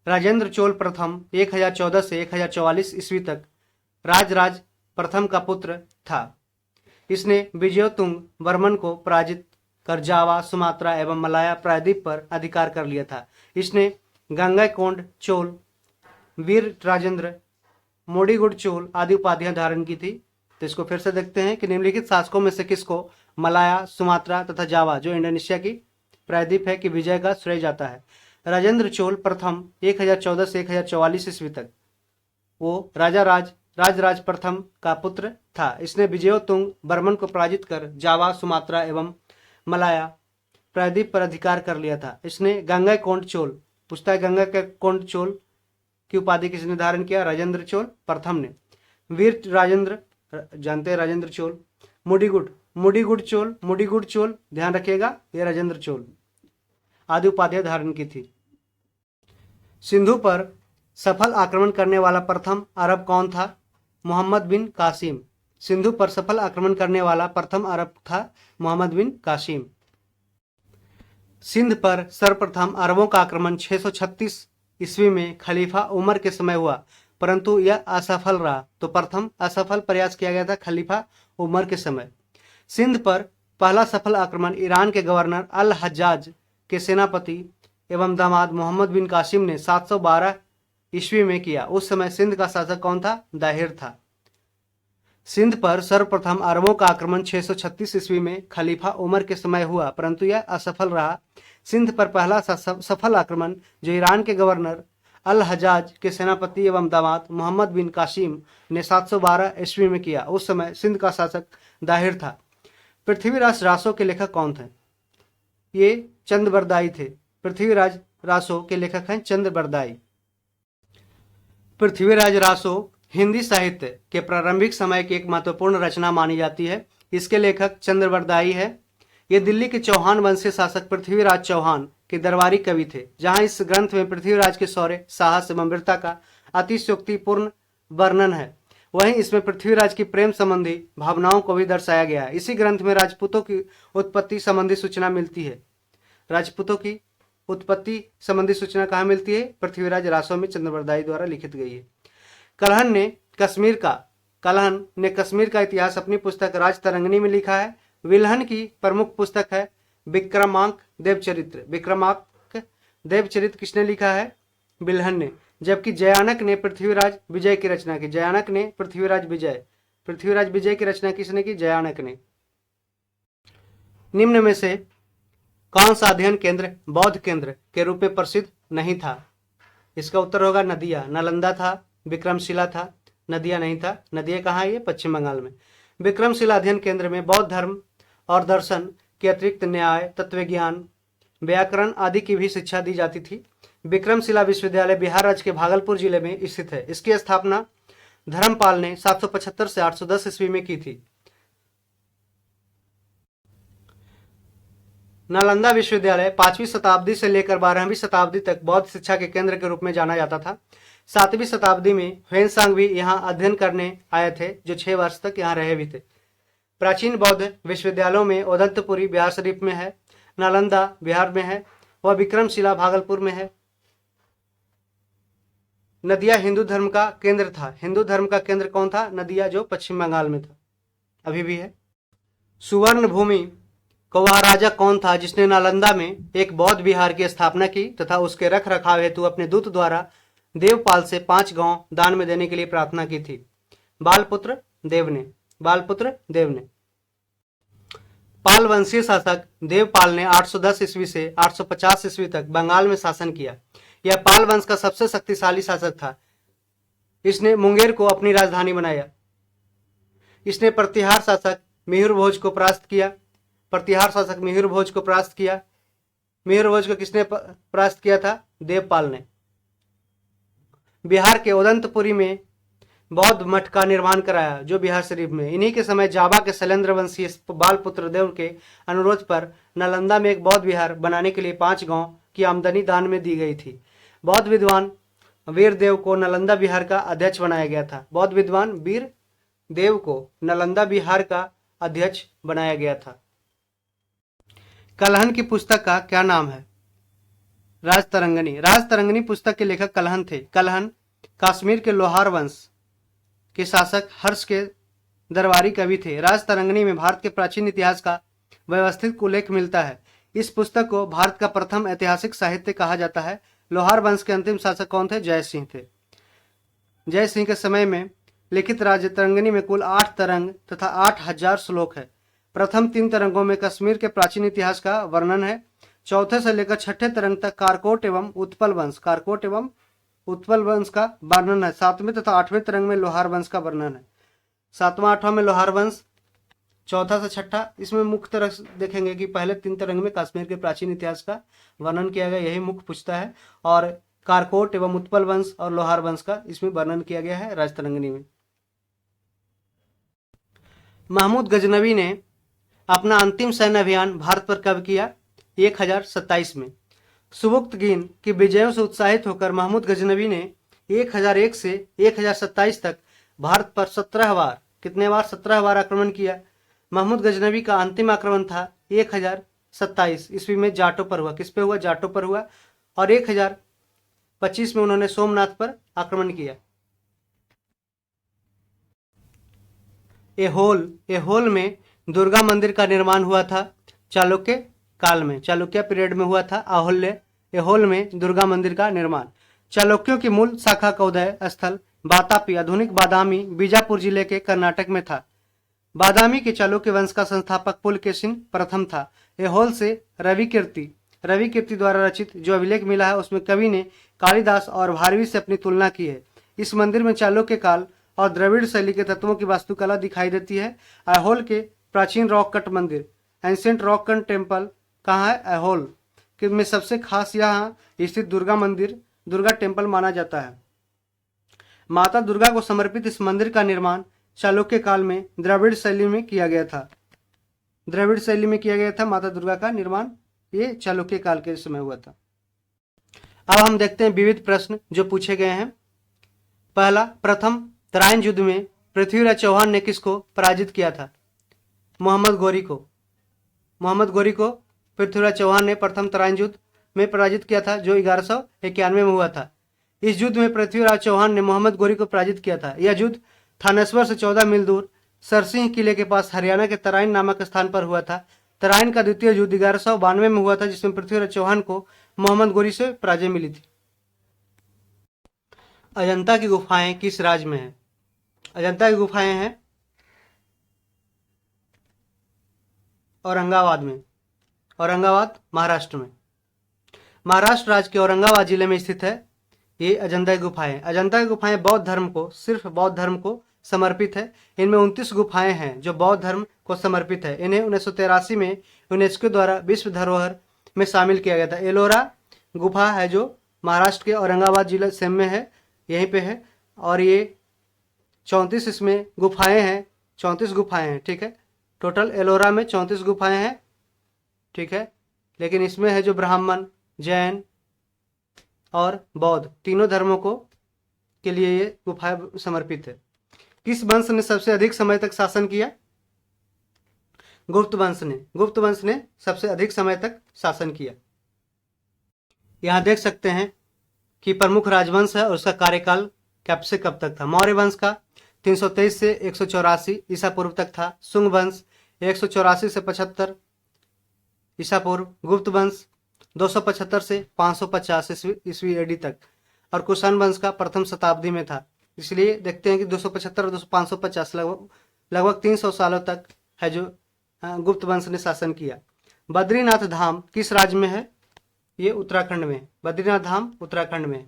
राजेंद्र चोल प्रथम 1014 से 1044 ईस्वी तक राजराज प्रथम का पुत्र था। इसने विजयोतुंग वर्मन को पराजित कर जावा, सुमात्रा एवं मलाया प्रायद्वीप पर अधिकार कर लिया था। इसने गंगैकोंड चोल, वीर राजेंद्र, मोडीगुड चोल आदि उपाधियां धारण की थी। तो इसको फिर से देखते हैं कि निम्नलिखित शासकों में से किसको मलाया, सुमात्रा तथा जावा, जो इंडोनेशिया की प्रायद्वीप है, की विजय का श्रेय जाता है। राजेंद्र चोल प्रथम 1014 से 1044 ईस्वी तक वो राजराज प्रथम का पुत्र था। इसने विजयोतुंग बर्मन को पराजित कर जावा, सुमात्रा एवं मलाया प्रायद्वीप पर अधिकार कर लिया था। इसने गंगैकोंड चोल, पूछता है गंगैकोंड चोल की उपाधि किसने धारण किया? राजेंद्र चोल प्रथम ने। वीर राजेंद्र, जानते हैं राजेंद्र चोल। मुडीगुड चोल, ध्यान रखिएगा, यह राजेंद्र चोल आदि उपाधियां धारण की थी। सिंधु पर सफल आक्रमण करने वाला प्रथम अरब कौन था? मोहम्मद बिन कासिम। सिंधु पर सफल आक्रमण करने वाला प्रथम अरब था मोहम्मद बिन कासिम। सिंध पर सर्वप्रथम अरबों का आक्रमण 636 ईस्वी में खलीफा उमर के समय हुआ, परंतु यह असफल रहा। तो प्रथम असफल प्रयास किया गया था खलीफा उमर के समय। सिंध पर पहला सफल आक्रमण ईरान के गवर्नर अल हज्जाज के सेनापति एवं दामाद मोहम्मद बिन कासिम ने 712 ईस्वी में किया। उस समय सिंध का शासक कौन था? दाहिर था। सिंध पर सर्वप्रथम अरबों का आक्रमण 636 ईस्वी में खलीफा उमर के समय हुआ, परंतु यह असफल रहा। सिंध पर पहला सफल आक्रमण जो ईरान के गवर्नर अल हज्जाज के सेनापति एवं दामाद मोहम्मद बिन कासिम ने 712 ईस्वी में किया। उस समय सिंध का शासक दाहिर था। पृथ्वीराज रासो के लेखक कौन थे? ये चंद्रबरदाई थे। पृथ्वीराज रासो के लेखक हैं चंद्रबरदाई। पृथ्वीराज रासो हिंदी साहित्य के प्रारंभिक समय की एक महत्वपूर्ण रचना मानी जाती है। इसके लेखक चंद्रबरदाई है। ये दिल्ली के चौहान वंशीय शासक पृथ्वीराज चौहान के दरबारी कवि थे। जहां इस ग्रंथ में पृथ्वीराज के शौर्य, साहस एवं वीरता का अतिशयोक्तिपूर्ण वर्णन है, वहीं इसमें पृथ्वीराज की प्रेम संबंधी भावनाओं को भी दर्शाया गया है। इसी ग्रंथ में राजपूतों की उत्पत्ति संबंधी सूचना मिलती है। राजपूतों की उत्पत्ति संबंधी सूचना कहाँ मिलती है? पृथ्वीराज रासो में चंद्रबरदाई द्वारा लिखित गई है। कलहन ने कश्मीर का इतिहास अपनी पुस्तक राजतरंगिणी में लिखा है। विल्हन की प्रमुख पुस्तक है विक्रमांक देवचरित्र। विक्रमांक देवचरित्र किसने लिखा है? विल्हन ने। जबकि जयानक ने पृथ्वीराज विजय की रचना की। जयानक ने पृथ्वीराज विजय की रचना किसने की? जयानक ने। निम्न में से कौन सा अध्ययन केंद्र बौद्ध केंद्र के रूप में प्रसिद्ध नहीं था? इसका उत्तर होगा नदिया। नालंदा था, विक्रमशिला था, नदिया नहीं था। नदिया कहाँ है? ये पश्चिम बंगाल में। विक्रमशिला अध्ययन केंद्र में बौद्ध धर्म और दर्शन के अतिरिक्त न्याय, तत्वज्ञान, व्याकरण आदि की भी शिक्षा दी जाती थी। विक्रमशिला विश्वविद्यालय बिहार राज्य के भागलपुर जिले में स्थित है। इसकी स्थापना धर्मपाल ने 775 से 810 ईस्वी में की थी। नालंदा विश्वविद्यालय 5वीं शताब्दी से लेकर 12वीं शताब्दी तक बौद्ध शिक्षा के केंद्र के रूप में जाना जाता था। 7वीं शताब्दी में ह्वेनसांग भी यहाँ अध्ययन करने आए थे, जो 6 वर्ष तक यहाँ रहे भी थे। प्राचीन बौद्ध विश्वविद्यालयों में ओदंतपुरी बिहार शरीफ में है, नालंदा बिहार में है, वह विक्रमशिला भागलपुर में है। नदिया हिंदू धर्म का केंद्र था। हिंदू धर्म का केंद्र कौन था? नदिया, जो पश्चिम बंगाल में था, अभी भी है। सुवर्ण भूमि का वह राजा कौन था जिसने नालंदा में एक बौद्ध विहार की स्थापना की तथा उसके रख रखाव हेतु अपने दूत द्वारा देवपाल से 5 गांव दान में देने के लिए प्रार्थना की थी? बालपुत्र देव ने। पाल वंशीय शासक देवपाल ने 810 ईस्वी से 850 ईस्वी तक बंगाल में शासन किया। यह पाल वंश का सबसे शक्तिशाली शासक था। इसने मुंगेर को अपनी राजधानी बनाया। इसने प्रतिहार शासक मिहिर भोज को परास्त किया। मिहिर भोज को किसने परास्त किया था? देवपाल ने। बिहार के ओदंतपुरी में बौद्ध मठ का निर्माण कराया, जो बिहार शरीफ में। इन्हीं के समय जावा के शैलेंद्र वंशी बालपुत्र देव के अनुरोध पर नालंदा में एक बौद्ध विहार बनाने के लिए 5 गांव की आमदनी दान में दी गई थी। बौद्ध विद्वान वीर देव को नालंदा बिहार का अध्यक्ष बनाया गया था। बौद्ध विद्वान वीर देव को नालंदा बिहार का अध्यक्ष बनाया गया था। कलहन की पुस्तक का क्या नाम है? राजतरंगिणी पुस्तक के लेखक कलहन थे। कलहन कश्मीर के लोहार वंश के शासक हर्ष के दरबारी कवि थे। राजतरंगिणी में भारत के प्राचीन इतिहास का व्यवस्थित उल्लेख मिलता है। इस पुस्तक को भारत का प्रथम ऐतिहासिक साहित्य कहा जाता है। लोहार वंश के अंतिम शासक कौन थे? जय सिंह थे। जय सिंह के समय में लिखित राजतरंगिणी में कुल 8 तरंग तथा 8000 श्लोक है। प्रथम 3 तरंगों में कश्मीर के प्राचीन इतिहास का वर्णन है। चौथे से लेकर 6ठे तरंग तक कारकोट एवं उत्पल वंश का वर्णन है। 7वें तथा 8वें तरंग में लोहार वंश का वर्णन है। 7वां 8वां में लोहार वंश, चौथा से 6ठा इसमें मुख्य तरह देखेंगे कि पहले 3 तरंग में कश्मीर के प्राचीन इतिहास का वर्णन किया गया, यही मुख्य पूछता है। और कारकोट एवं उत्पल वंश और लोहार वंश का इसमें वर्णन किया गया है राजतरंगिणी में। महमूद गजनवी ने अपना अंतिम सैन्य अभियान भारत पर कब किया? 1027 में। सुबुक्तगीन की विजयों से उत्साहित होकर महमूद गजनवी ने 1001 से 1027 तक भारत पर 17 बार आक्रमण किया। महमूद गजनवी का अंतिम आक्रमण था 1027 ईस्वी में जाटों पर हुआ। किस पे हुआ? जाटों पर हुआ। और 1025 में उन्होंने सोमनाथ पर आक्रमण किया। एहोल में दुर्गा मंदिर का निर्माण हुआ था चालुक्य काल में, चालुक्य पीरियड में हुआ था एहोल में दुर्गा मंदिर का निर्माण। चालुक्यों की मूल शाखा का उदय स्थल बातापी, आधुनिक बादामी, बीजापुर जिले के कर्नाटक में था। बादामी के चालुक्य वंश का संस्थापक पुलकेशिन प्रथम था। एहोल से रवि कीर्ति द्वारा रचित जो अभिलेख मिला है उसमें कवि ने कालिदास और भारवी से अपनी तुलना की है। इस मंदिर में चालुक्य काल और द्रविड़ शैली के तत्वों की वास्तुकला दिखाई देती है। एहोल के प्राचीन रॉक कट मंदिर, एंशिएंट रॉक कट टेम्पल कहाँ है? ऐहोल कि में सबसे खास यहाँ स्थित दुर्गा मंदिर, दुर्गा टेम्पल माना जाता है। माता दुर्गा को समर्पित इस मंदिर का निर्माण चालुक्य काल में द्रविड़ शैली में किया गया था। द्रविड़ शैली में किया गया था माता दुर्गा का निर्माण, ये चालुक्य काल के समय हुआ था। अब हम देखते हैं विविध प्रश्न जो पूछे गए हैं। पहला, प्रथम तराइन युद्ध में पृथ्वीराज चौहान ने किसको पराजित किया था? मोहम्मद गोरी को। मोहम्मद गोरी को पृथ्वीराज चौहान ने प्रथम तराइन युद्ध में पराजित किया था, जो 1191 में हुआ था। इस युद्ध में पृथ्वीराज चौहान ने मोहम्मद गोरी को पराजित किया था। यह युद्ध थानेश्वर से 14 मील दूर सरसिंह किले के पास हरियाणा के तराइन नामक स्थान पर हुआ था। तराइन का द्वितीय युद्ध 1192 में हुआ था, जिसमें पृथ्वीराज चौहान को मोहम्मद गोरी से पराजय मिली थी। अजंता की गुफाएं किस राज्य में है? अजंता की गुफाएं हैं औरंगाबाद में। औरंगाबाद महाराष्ट्र में। महाराष्ट्र राज्य के औरंगाबाद जिले में स्थित है ये अजंता की गुफाएं। अजंता की गुफाएं बौद्ध धर्म को, सिर्फ बौद्ध धर्म को समर्पित है। इनमें 29 गुफाएं हैं जो बौद्ध धर्म को समर्पित है। इन्हें 1983 में यूनेस्को द्वारा विश्व धरोहर में शामिल किया गया था। एलोरा गुफा है जो महाराष्ट्र के औरंगाबाद जिले सेम में है, यहीं पे है। और ये 34 इसमें गुफाएं हैं, 34 गुफाएं हैं, ठीक है। टोटल एलोरा में 34 गुफाएं हैं, ठीक है। लेकिन इसमें है जो ब्राह्मण, जैन और बौद्ध तीनों धर्मों को के लिए ये गुफाएं समर्पित है। किस वंश ने सबसे अधिक समय तक शासन किया? गुप्त वंश ने। गुप्त वंश ने सबसे अधिक समय तक शासन किया। यहां देख सकते हैं कि प्रमुख राजवंश है और उसका कार्यकाल कब से कब तक था। मौर्य वंश का 323 से 184 ईसा पूर्व तक था। शुंग वंश 184 से 75 ईसा पूर्व। गुप्त वंश 275 से 550 ईस्वी एडी तक। और कुषाण वंश का प्रथम शताब्दी में था। इसलिए देखते हैं कि 275 और 550 लगभग 300 सालों तक है जो गुप्त वंश ने शासन किया। बद्रीनाथ धाम किस राज्य में है? ये उत्तराखंड में। बद्रीनाथ धाम उत्तराखंड में।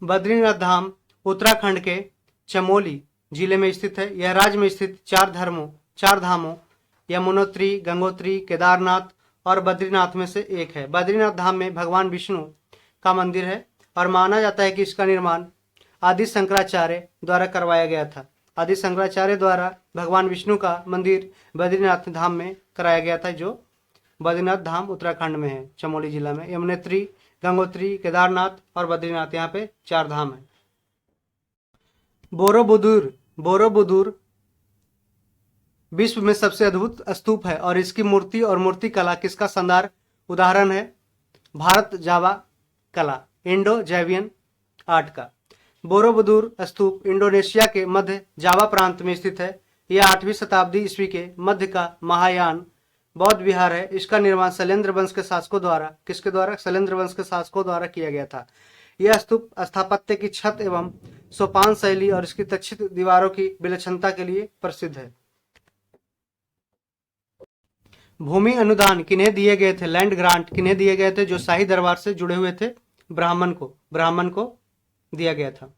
बद्रीनाथ धाम उत्तराखंड के चमोली जिले में स्थित है। यह राज्य में स्थित चार धामों यमुनोत्री, गंगोत्री, केदारनाथ और बद्रीनाथ में से एक है। बद्रीनाथ धाम में भगवान विष्णु का मंदिर है और माना जाता है कि इसका निर्माण आदि शंकराचार्य द्वारा करवाया गया था। आदि शंकराचार्य द्वारा भगवान विष्णु का मंदिर बद्रीनाथ धाम में कराया गया था, जो बद्रीनाथ धाम उत्तराखंड में है, चमोली जिला में। यमुनोत्री, गंगोत्री, केदारनाथ और बद्रीनाथ, यहाँ पे 4 धाम है। बोरोबुदुर विश्व में सबसे अद्भुत स्तूप है और इसकी मूर्ति और मूर्ति कला किसका शानदार उदाहरण है? भारत जावा कला, इंडो जैवियन आर्ट का। बोरोबुदुर स्तूप इंडोनेशिया के मध्य जावा प्रांत में स्थित है। यह 8वीं शताब्दी ईस्वी के मध्य का महायान बौद्ध विहार है। इसका निर्माण शैलेंद्र वंश के शासकों द्वारा, किसके द्वारा? शैलेंद्र वंश के शासकों द्वारा किया गया था। यह स्तूप स्थापत्य की छत एवं सोपान शैली और इसकी तक्षित दीवारों की विलक्षणता के लिए प्रसिद्ध है। भूमि अनुदान किन्हें दिए गए थे? लैंड ग्रांट किन्हें दिए गए थे? जो शाही दरबार से जुड़े हुए थे, ब्राह्मण को दिया गया था।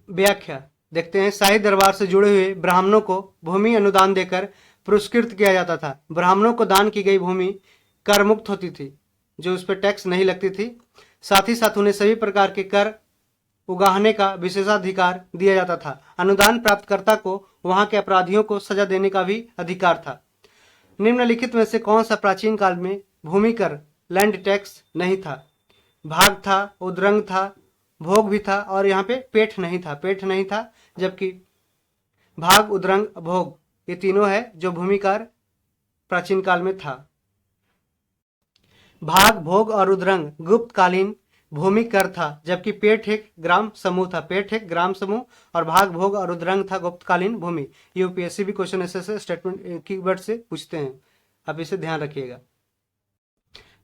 व्याख्या देखते हैं। शाही दरबार से जुड़े हुए ब्राह्मणों को भूमि अनुदान देकर पुरस्कृत किया जाता था। ब्राह्मणों को दान की गई भूमि कर मुक्त होती थी, जो उस पर टैक्स नहीं लगती थी। साथ ही साथ उन्हें सभी प्रकार के कर उगाहने का विशेषाधिकार दिया जाता था। अनुदान प्राप्तकर्ता को वहां के अपराधियों को सजा देने का भी अधिकार था। निम्नलिखित में से कौन सा प्राचीन काल में भूमि कर, लैंड टैक्स नहीं था? भाग था, उद्रंग था, भोग भी था और यहाँ पे पेठ नहीं था। जबकि भाग, उद्रंग, भोग ये तीनों है जो भूमि कर प्राचीन काल में था। भाग, भोग और उद्रंग गुप्तकालीन भूमि कर था, जबकि पेठ एक ग्राम समूह और भाग, भोग और उद्रंग था गुप्तकालीन भूमि। यूपीएससी भी क्वेश्चन ऐसे स्टेटमेंट कीवर्ड से पूछते हैं, आप इसे ध्यान रखिएगा।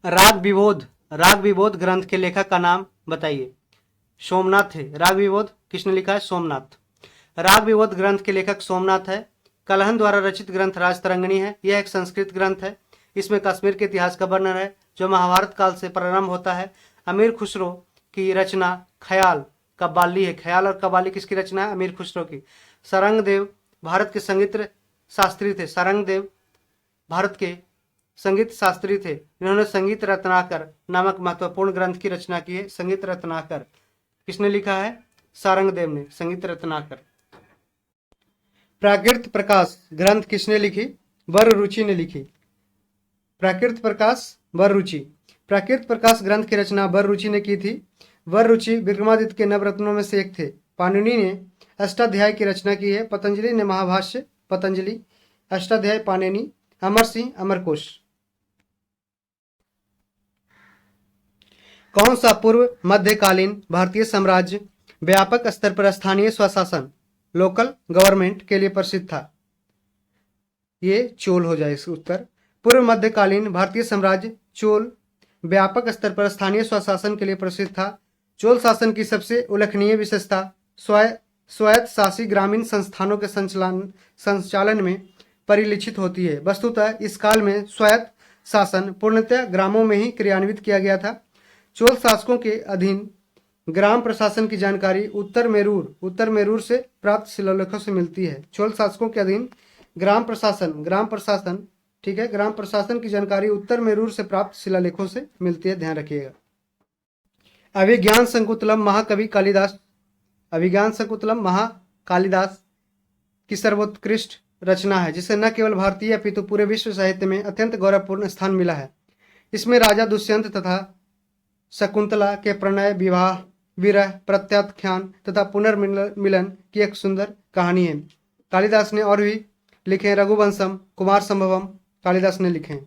राग विबोध ग्रंथ के लेखक का नाम बताइए। सोमनाथ थे। राग विबोध किसने लिखा है? सोमनाथ। राग विबोध ग्रंथ के लेखक सोमनाथ है। कलहन द्वारा रचित ग्रंथ राजतरंगिणी है। यह एक संस्कृत ग्रंथ है। इसमें कश्मीर के इतिहास का वर्णन है जो महाभारत काल से प्रारंभ होता है। अमीर खुसरो की रचना ख्याल कव्वाली है। ख्याल और कव्वाली किसकी रचना है? अमीर खुसरो की। सारंगदेव भारत के संगीत शास्त्री थे। सारंगदेव भारत के संगीत शास्त्री थे। इन्होंने संगीत रत्नाकर नामक महत्वपूर्ण ग्रंथ की रचना की है। संगीत रत्नाकर किसने लिखा है? सारंगदेव ने संगीत रत्नाकर। प्राकृत प्रकाश ग्रंथ किसने लिखी? वररुचि ने लिखी। प्राकृत प्रकाश वररुचि। प्राकृत प्रकाश ग्रंथ की रचना वररुचि ने की थी। वररुचि विक्रमादित्य के नवरत्नों में से एक थे। पाणिनि ने अष्टाध्याय की रचना की है। पतंजलि ने महाभाष्य, पतंजलि, अष्टाध्याय पाणिनि, अमरसिंह अमरकोश। कौन सा पूर्व मध्यकालीन भारतीय साम्राज्य व्यापक स्तर पर स्थानीय स्वशासन, लोकल गवर्नमेंट के लिए प्रसिद्ध था? ये चोल हो जाए इसका उत्तर। पूर्व मध्यकालीन भारतीय साम्राज्य चोल व्यापक स्तर पर स्थानीय स्वशासन के लिए प्रसिद्ध था। चोल शासन की सबसे उल्लेखनीय विशेषता स्वायत्त शासी ग्रामीण संस्थानों के संचालन में परिलक्षित होती है। वस्तुतः इस काल में स्वायत्त शासन पूर्णतः ग्रामों में ही क्रियान्वित किया गया था। चोल शासकों के अधीन ग्राम प्रशासन की जानकारी उत्तर मेरूर से प्राप्त शिलालेखों से मिलती है। चोल शासकों के अधीन ग्राम प्रशासन ठीक है, ग्राम प्रशासन की जानकारी उत्तर मेरूर से प्राप्त शिलालेखों से मिलती है, ध्यान रखिएगा। अभिज्ञान शकुंतलम महाकालिदास की सर्वोत्कृष्ट रचना है, जिसे न केवल भारतीय अपितु पूरे विश्व साहित्य में अत्यंत गौरवपूर्ण स्थान मिला है। इसमें राजा दुष्यंत तथा शकुंतला के प्रणय, विवाह, विरह, प्रत्याख्यान तथा पुनर्मिलन की एक सुंदर कहानी है। कालिदास ने और भी लिखे। रघुवंशम, कुमार संभवम कालिदास ने लिखे।